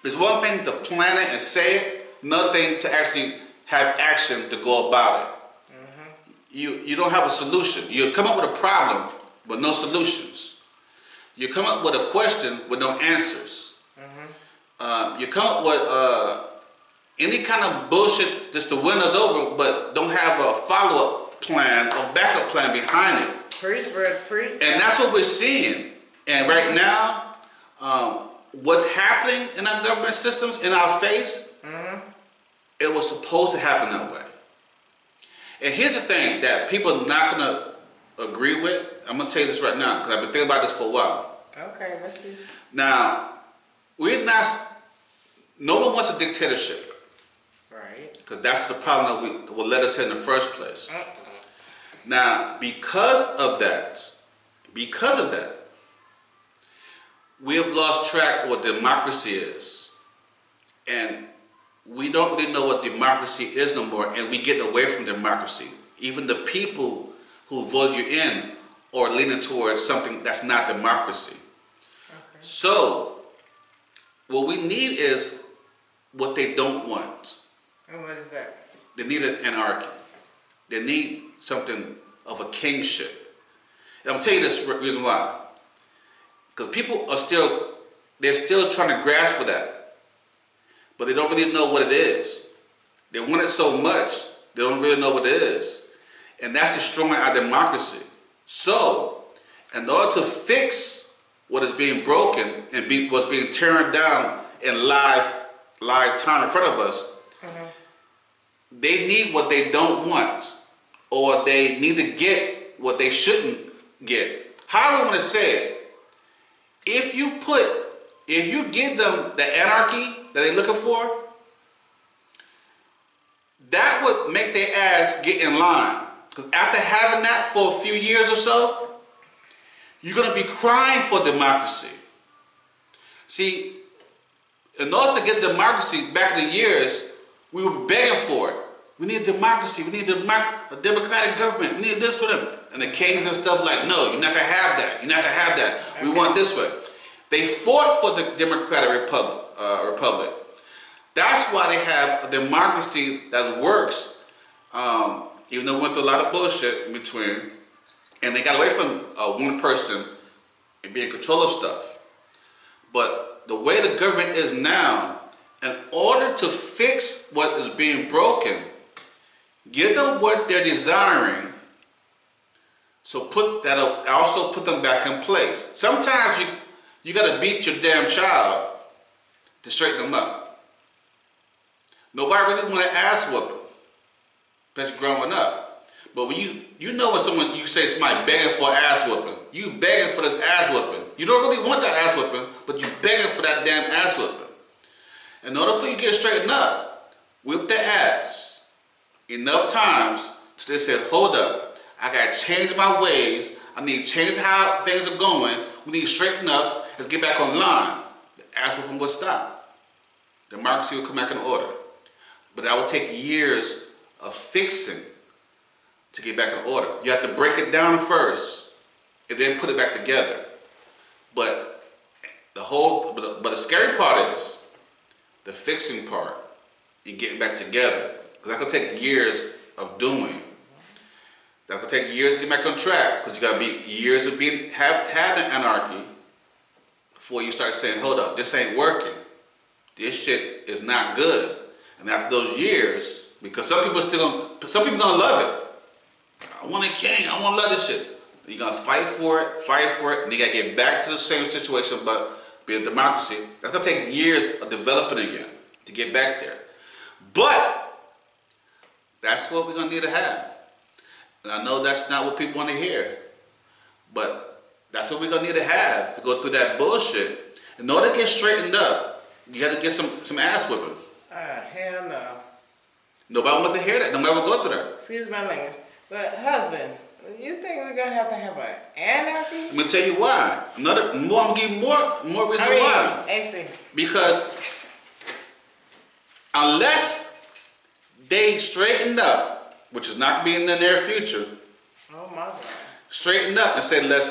It's one thing to plan it and say it. Another thing to actually have action to go about it. You don't have a solution. You come up with a problem but no solutions. You come up with a question with no answers. You come up with any kind of bullshit just to win us over, but don't have a follow-up plan or backup plan behind it. Preach, brother, preach. And that's what we're seeing. And right now, what's happening in our government systems in our face, it was supposed to happen that way. And here's the thing that people are not going to agree with. I'm going to tell you this right now because I've been thinking about this for a while. Okay, let's see. Now, no one wants a dictatorship. Right. Because that's the problem that will let us here in the first place. Now, because of that, we have lost track of what democracy is. And we don't really know what democracy is no more, and we get away from democracy. Even the people who vote you in are leaning towards something that's not democracy. Okay. So, what we need is what they don't want. And what is that? They need an anarchy. They need something of a kingship. And I'm going to tell you this reason why. Because people are still trying to grasp for that. But they don't really know what it is. They want it so much, they don't really know what it is. And that's destroying our democracy. So, in order to fix what is being broken and what's being torn down in live time in front of us, they need what they don't want, or they need to get what they shouldn't get. How do I want to say it? If you give them the anarchy that they're looking for, that would make their ass get in line. Because after having that for a few years or so, you're going to be crying for democracy. See, in order to get democracy back in the years, we were begging for it. We need democracy. We need a democratic government. We need this for them. And the kings and stuff like, no, you're not going to have that. You're not going to have that. Okay. We want this way. They fought for the democratic republic. That's why they have a democracy that works, even though we went through a lot of bullshit in between. And they got away from one person and be in control of stuff. But the way the government is now, in order to fix what is being broken, give them what they're desiring. So also put them back in place. Sometimes you gotta beat your damn child to straighten them up. Nobody really want to ass whooping, especially growing up. But when you know when you say somebody begging for an ass whooping, you begging for this ass whooping. You don't really want that ass whooping, but you begging for that damn ass whooping. In order for you to get straightened up, whip their ass enough times till they say, hold up, I gotta change my ways. I need to change how things are going. We need to straighten up. Let's get back on line. The ass whooping will stop. Democracy will come back in order. But that will take years of fixing to get back in order. You have to break it down first and then put it back together. But the scary part is the fixing part and getting back together. Because that could take years of doing. That could take years to get back on track. Because you got to be years of having anarchy before you start saying, hold up, this ain't working. This shit is not good. And after those years, because some people gonna love it. I want a king, I want to love this shit. You're gonna fight for it, and you gotta get back to the same situation, but be a democracy. That's gonna take years of developing again to get back there. But that's what we're gonna need to have. And I know that's not what people want to hear, but that's what we're gonna need to have to go through that bullshit. In order to get straightened up, you gotta get some ass whipping. Hell no. Nobody wants to hear that. Nobody will go through that. Excuse my language. But husband, you think we're gonna have an anarchy? I'm gonna tell you why. I'm gonna give you more reason why. AC. Because unless they straighten up, which is not gonna be in the near future. Oh my God. Straighten up and say let's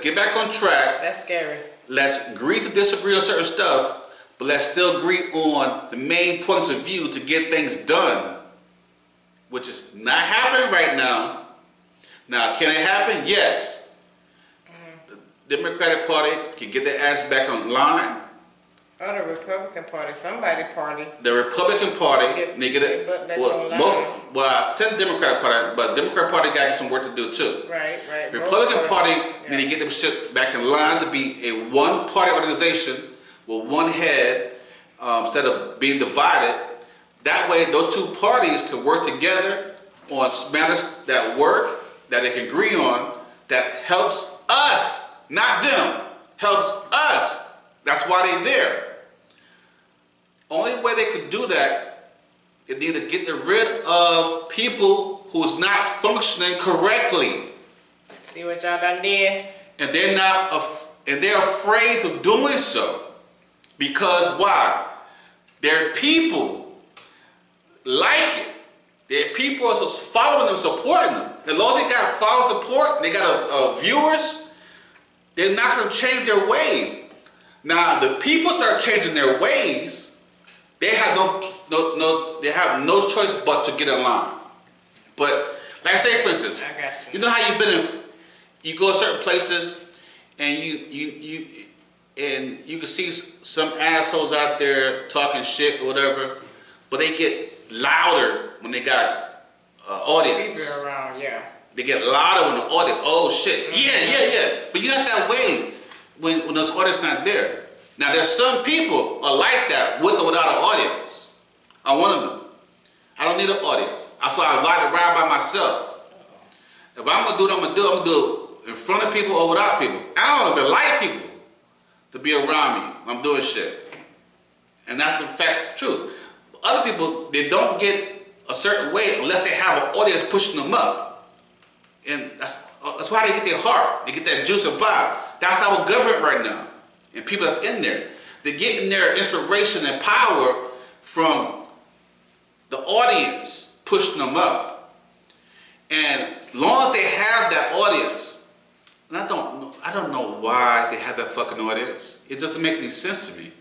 get back on track. That's scary. Let's agree to disagree on certain stuff, but let's still agree on the main points of view to get things done, which is not happening right now. Now, can it happen? Yes. The Democratic Party can get their ass back on line. Or the Republican Party, somebody party. The Republican Party, they get it. I said the Democratic Party, but the Democratic Party got some work to do too. Right. The Republican Party need to get them shit back in line to be a one-party organization with one head instead of being divided. That way, those two parties can work together on matters that work, that they can agree on, that helps us, not them, helps us. That's why they're there. Only way they could do that is need to get rid of people who's not functioning correctly. See what y'all done did? And they're afraid of doing so. Because why? Their people like it. Their people are following them, supporting them. As long as they got follow support, they got viewers, they're not going to change their ways. Now, the people start changing their ways, they have no choice but to get in line. But like I say, for instance, I got you. You know how you go to certain places and you can see some assholes out there talking shit or whatever, but they get louder when they got audience. People around, yeah. They get louder when the audience. Oh shit! Yeah. But you're not that way when those audience not there. Now there's some people are like that with or without an audience. I'm one of them. I don't need an audience. That's why I like to ride by myself. If I'm gonna do what I'm gonna do it in front of people or without people. I don't even like people to be around me when I'm doing shit. And that's the fact, the truth. Other people, they don't get a certain way unless they have an audience pushing them up. And that's why they get their heart. They get that juice and vibe. That's our government right now. And people that's in there. They're getting their inspiration and power from the audience pushing them up. And as long as they have that audience, and I don't know why they have that fucking audience. It doesn't make any sense to me.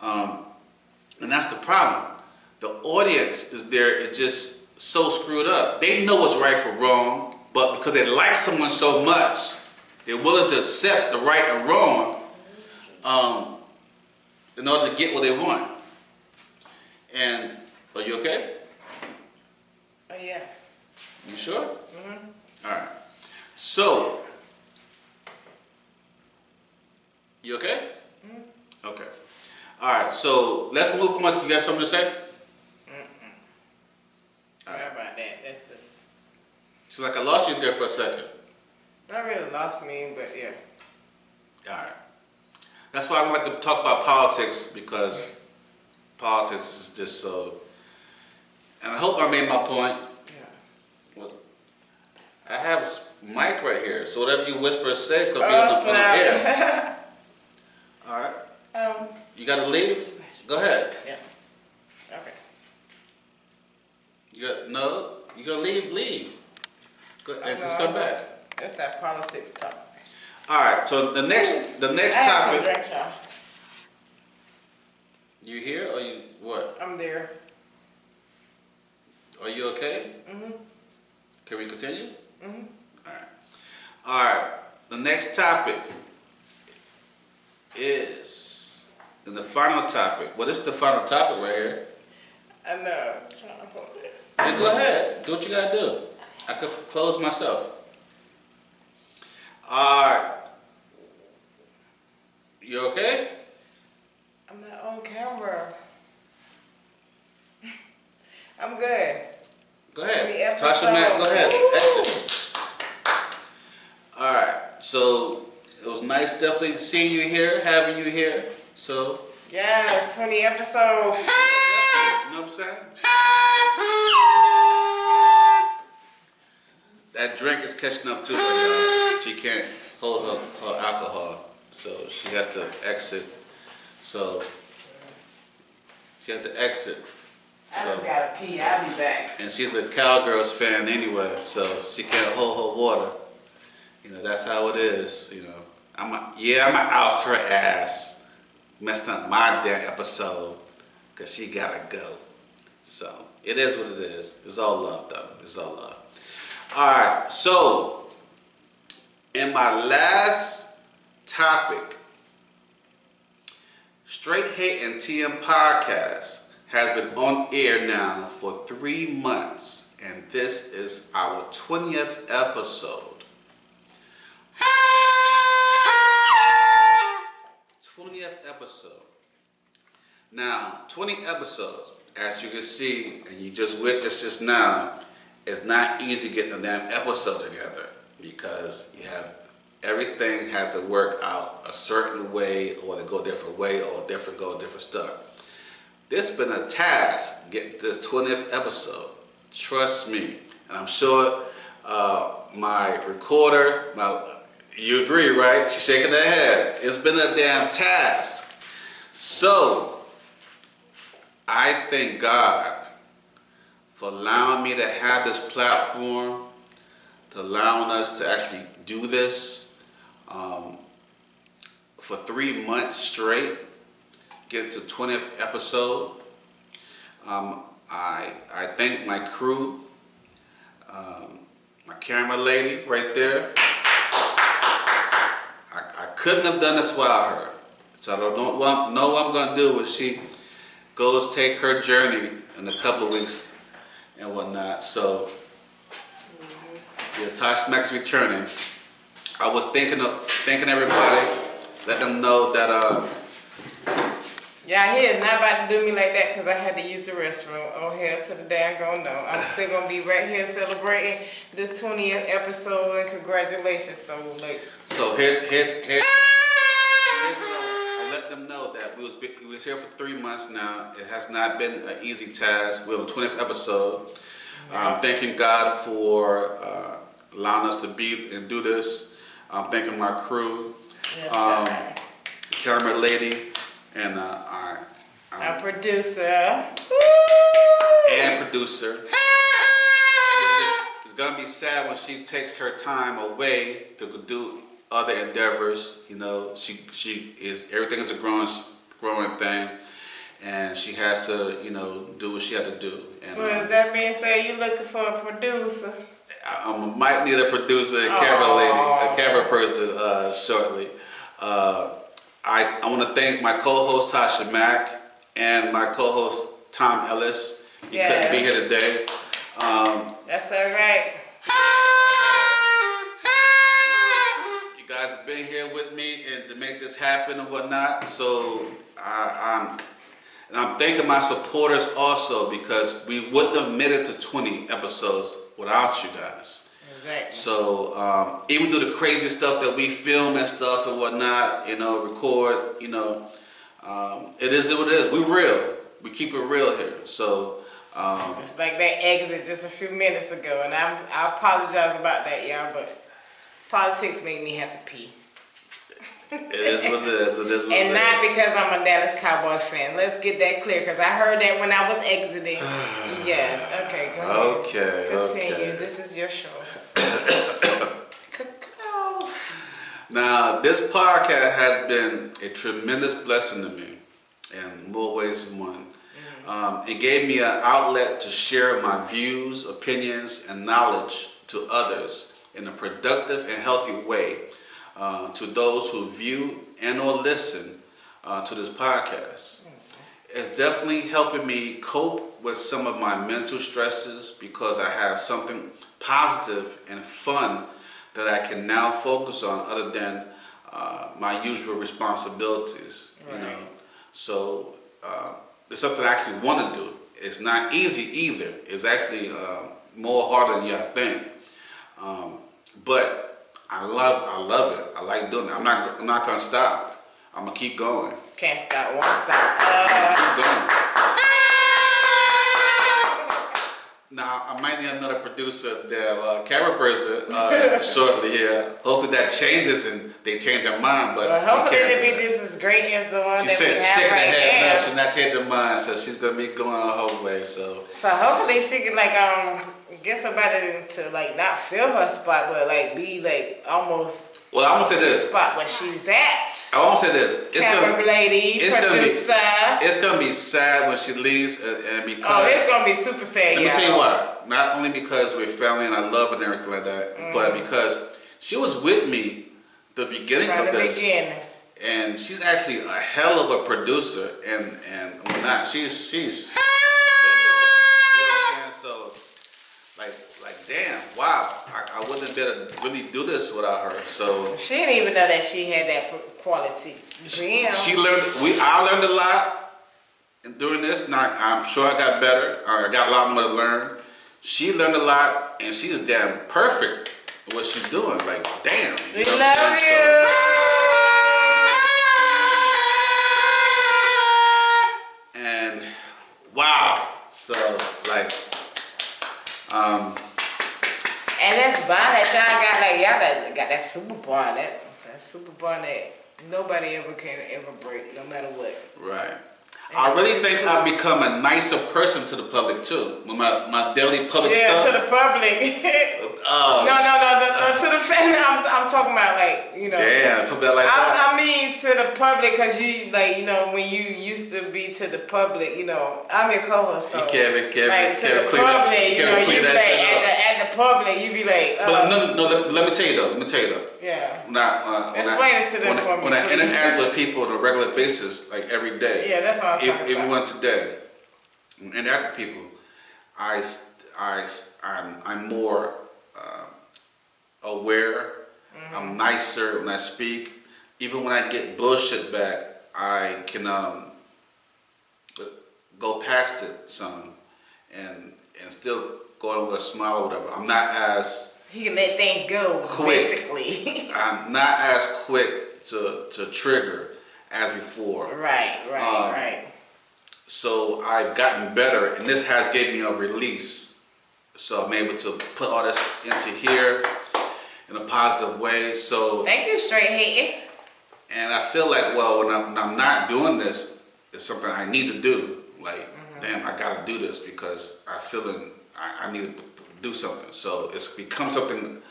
And that's the problem. The audience is there, it's just so screwed up. They know what's right for wrong. but because they like someone so much, they're willing to accept the right and wrong in order to get what they want. And are you okay? Oh yeah. You sure? Mhm. All right. So, you okay? Mhm. Okay. All right. So let's move on. You got something to say? Sorry about that. That's just It's like I lost you there for a second. not really lost me, but yeah. All right. That's why I like to talk about politics, because politics is just so. And I hope I made my point. Yeah. Well, I have a mic right here, so whatever you whisper or say is gonna be on the air. Snap. All right. um. You got to leave? Go ahead. Yeah. Okay. You gonna leave? Leave. Go, I let's know, come back. That's that politics talk. All right. So the next I have some topic. drinks, y'all. You here or you what? I'm there. Are you okay? Mhm. Can we continue? Mhm. All right. All right. The next topic is the final topic. Well, this is the final topic right here. I know. I'm trying to hold it. Hey, go ahead. Do what you gotta do. I could close myself. All right. You okay? I'm not on camera. I'm good. Go The ahead. episode. Tasha Matt, go ahead. Woo! Exit. All right. So it was nice definitely seeing you here, having you here. So, Yes, 20 episodes. you know what I'm saying? That drink is catching up to her, y'all. She can't hold her alcohol, so she has to exit. So she has to exit. I So, just gotta pee. I'll be back. and she's a Cowgirls fan anyway, so she can't hold her water. You know, that's how it is. You know, I'ma oust her ass. Messed up my damn episode because she gotta go. So it is what it is. It's all love, though. It's all love. All right. So in my last topic, Straight Hate and TM podcast has been on air now for 3 months, and this is our 20th episode. 20th episode. Now, 20 episodes, as you can see, and you just witnessed just now, it's not easy getting a damn episode together, because you have everything has to work out a certain way, or to go a different way, or go different stuff. This has been a task getting to the 20th episode. Trust me, and I'm sure my recorder, you agree, right? She's shaking her head. It's been a damn task. So, I thank God for allowing me to have this platform, to allowing us to actually do this for 3 months straight, get to the 20th episode. I thank my crew, my camera lady right there. I couldn't have done this without her. So I don't know what I'm going to do when she goes take her journey in a couple of weeks and whatnot. So, yeah, Tosh Mack's returning. I was thinking everybody, let them know that Yeah, he is not about to do me like that because I had to use the restroom. Oh, hell to the damn go no. I'm still going to be right here celebrating this 20th episode, and congratulations. So, like. So here's what I let them know that we was here for 3 months now. It has not been an easy task. We're on the 20th episode. I'm thanking God for allowing us to be and do this. I'm thanking my crew, Yes, camera lady, and our producer. and producer. It's gonna be sad when she takes her time away to do other endeavors. You know, she is, everything is a growing thing, and she has to, you know, do what she had to do. And Well, that being said, you looking for a producer. I might need a producer, a camera lady, a camera person shortly. I want to thank my co-host Tasha Mack and my co-host Tom Ellis. He couldn't be here today. That's all right. You guys have been here with me and to make this happen and whatnot. So I'm thanking my supporters also, because we wouldn't have made it to 20 episodes without you guys. Exactly. So even through the crazy stuff that we film and stuff and whatnot, record, it is what it is. We're real. We keep it real here. So it's like that exit just a few minutes ago, and I apologize about that, y'all, but politics made me have to pee. It is what it is. It is what and it not is. because I'm a Dallas Cowboys fan. Let's get that clear, because I heard that when I was exiting. Yes. Okay, go ahead. Okay. Continue. Okay. This is your show. Now, this podcast has been a tremendous blessing to me in more ways than one. It gave me an outlet to share my views, opinions, and knowledge to others in a productive and healthy way, to those who view and or listen to this podcast. It's definitely helping me cope with some of my mental stresses, because I have something positive and fun that I can now focus on other than my usual responsibilities. Right. So it's something I actually want to do. It's not easy either. It's actually more harder than you think. But I love it. I like doing it. I'm not gonna stop. I'm gonna keep going. Can't stop, won't stop. Keep going. Now, I might need another producer, the camera person, shortly here. Hopefully that changes and they change their mind. But hopefully it'll be just as great as the one she that we said have shaking right her head now. no, she's not changing her mind, so she's gonna be going her whole way. So hopefully she can get somebody to not fill her spot, but be almost. Well, I'm gonna say this. Spot where she's at. I won't say this. Camera lady, producer. It's gonna be sad when she leaves, and because. Oh, it's gonna be super sad. Let me tell you why. Not only because we're family and I love her and everything like that, but because she was with me the beginning of this. And she's actually a hell of a producer, and whatnot. She's. You know what I'm saying? So, damn, wow. I wouldn't have been able to really do this without her. So she didn't even know that she had that quality. She learned. I learned a lot during this. Now I'm sure I got better. I got a lot more to learn. She learned a lot, and she's damn perfect at what she's doing. Damn. We love you. And wow. So and that's bond that y'all got that super bond, that super bond that nobody ever can break, no matter what. Right. I really think I've become a nicer person to the public too. With my daily public stuff. Yeah, to the public. No, to the family. I'm talking about Damn, put that like that. I mean to the public, because you when you used to be to the public, I'm your co-host, so to the public, you be at the public, you be like. But no, let me tell you though. Yeah. Explain it to them for me. When I interact with people on a regular basis, every day. Yeah, that's what I'm talking about. Everyone today, when I interact with people, I'm more aware. I'm nicer when I speak. Even when I get bullshit back, I can go past it some and still go on with a smile or whatever. I'm not as he can let things go quick. Basically. I'm not as quick to trigger as before. Right. So I've gotten better, and this has given me a release. So I'm able to put all this into here in a positive way. So thank you, straight hating. And I feel when I'm not doing this, it's something I need to do. Damn, I gotta do this because I need to do something. So it's become something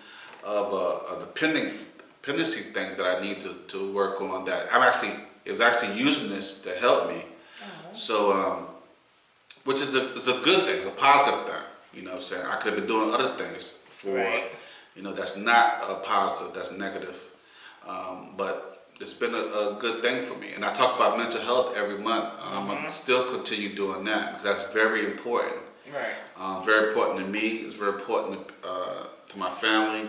of a dependency thing that I need to work on. That is actually using this to help me. So, which is a good thing. It's a positive thing. You know what I'm saying? I could have been doing other things for, Right. that's not a positive, that's negative. But it's been a good thing for me. And I talk about mental health every month. I'm going to still continue doing that because that's very important. Right. Very important to me. It's very important to my family.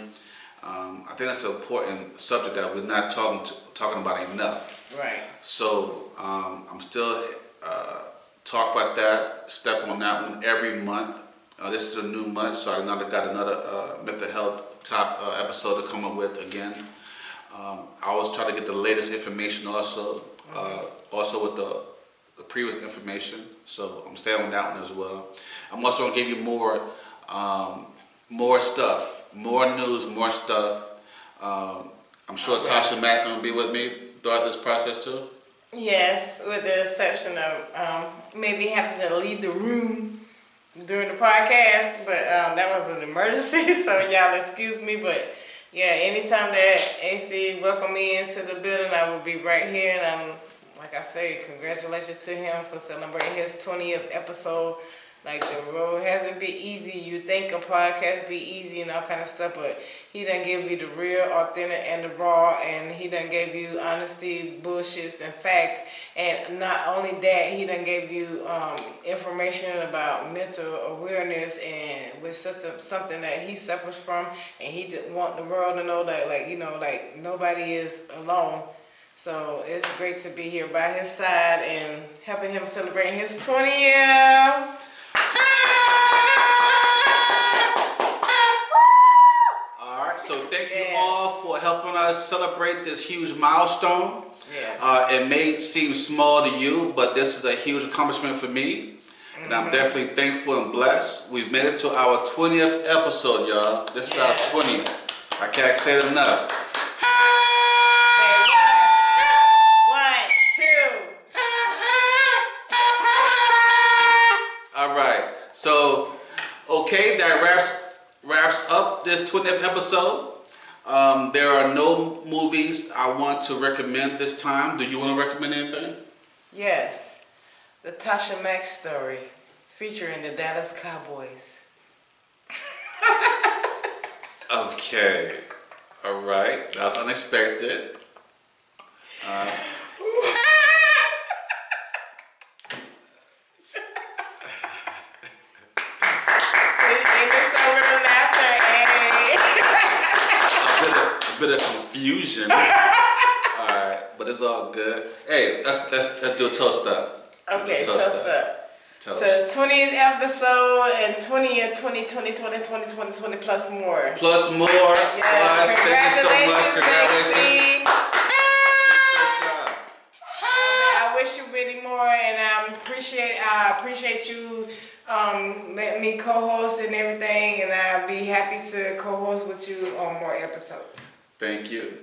I think that's an important subject that we're not talking about enough. Right. So I'm still talk about that, step on that one every month. This is a new month, so I got another mental health top episode to come up with again. I always try to get the latest information also, also with the previous information. So I'm staying on that one as well. I'm also gonna give you more stuff, more news, more stuff. I'm sure Tasha Mack gonna be with me throughout this process too. Yes, with the exception of maybe having to leave the room during the podcast, but that was an emergency, so y'all excuse me. But yeah, anytime that AC welcome me into the building, I will be right here. And like I say, congratulations to him for celebrating his 20th episode. Like, the road hasn't been easy. You think a podcast be easy and all kind of stuff, but he done give you the real, authentic, and the raw, and he done gave you honesty, bullshits, and facts. And not only that, he done gave you information about mental awareness, and with something that he suffers from, and he just want the world to know that, like nobody is alone. So it's great to be here by his side and helping him celebrate his 20th. Alright, so thank you all for helping us celebrate this huge milestone. Yes. It may seem small to you, but this is a huge accomplishment for me. And I'm definitely thankful and blessed. We've made it to our 20th episode, y'all. This is our 20th. I can't say it enough. One, two. Alright, so, okay, that wraps up this 20th episode. There are no movies I want to recommend this time. Do you want to recommend anything? Yes, the Tasha Mack story featuring the Dallas Cowboys. Okay, alright, that's unexpected. A bit of confusion. Alright, but it's all good. Hey, let's do a toast up. Okay, toast up. Toast. So 20th episode and 2020 plus more. Plus more. Yes, Thank you so much. congratulations. Congratulations. I wish you many more, and I appreciate you letting me co-host and everything, and I'll be happy to co-host with you on more episodes. Thank you.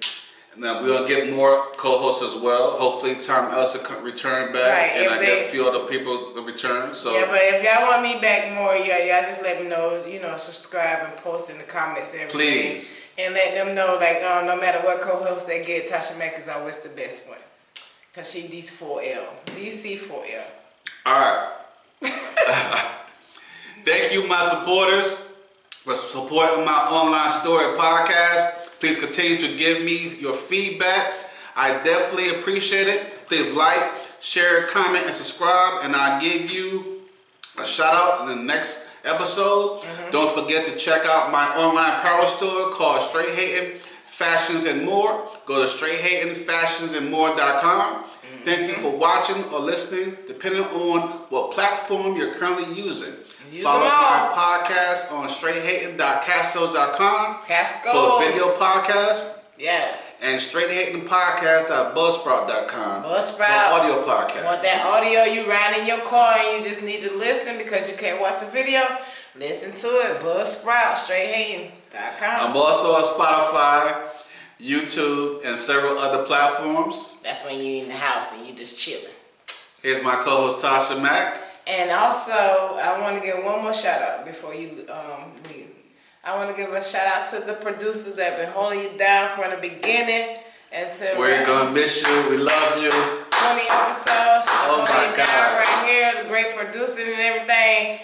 Now we're gonna get more co-hosts as well. Hopefully Tom Ellis will return back, Right, and I get a few other people to return. So yeah, but if y'all want me back more, y'all just let me know. Subscribe and post in the comments and everything. please. And let them know, no matter what co-host they get, Tasha Mack is always the best one. Because she DC4L. DC4L. Alright. Thank you, my supporters, for supporting my online story podcast. Please continue to give me your feedback. I definitely appreciate it. Please like, share, comment, and subscribe, and I'll give you a shout out in the next episode. Don't forget to check out my online apparel store called Straight Hatin' Fashions and More. Go to straighthatin'fashionsandmore.com. Thank you for watching or listening, depending on what platform you're currently using. Follow my podcast on straighthatin.castos.com for video podcasts. Yes. And straighthatinpodcast.buzzsprout.com Buzzsprout. for audio podcasts. Want that audio, you ride in your car and you just need to listen because you can't watch the video? Listen to it. Buzzsprout, straighthatin.com. I'm also on Spotify, YouTube, and several other platforms. That's when you're in the house and you just chilling. Here's my co-host Tasha Mack. And also, I want to give one more shout out before you leave. I want to give a shout out to the producers that have been holding you down from the beginning. And to We're going to miss you. We love you. 20 episodes. Oh my God. Right here, the great producing and everything.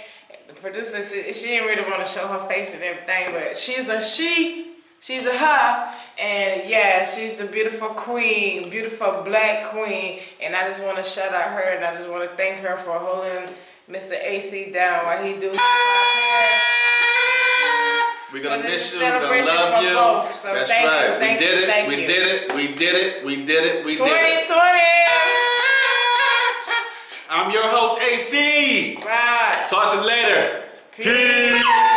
The producer, she didn't really want to show her face and everything, but she's a she, she's a her, and yeah, she's a beautiful queen, beautiful black queen, and I just want to shout out her, and I just want to thank her for holding Mr. AC down while he do his hair. We're gonna miss you. We're We're gonna love you. both. So That's thank right. You, thank we did you, it. thank We you. did it. We did it. We did it. We did 2020. it. I'm your host, AC. Right. Talk to you later. Peace. Peace.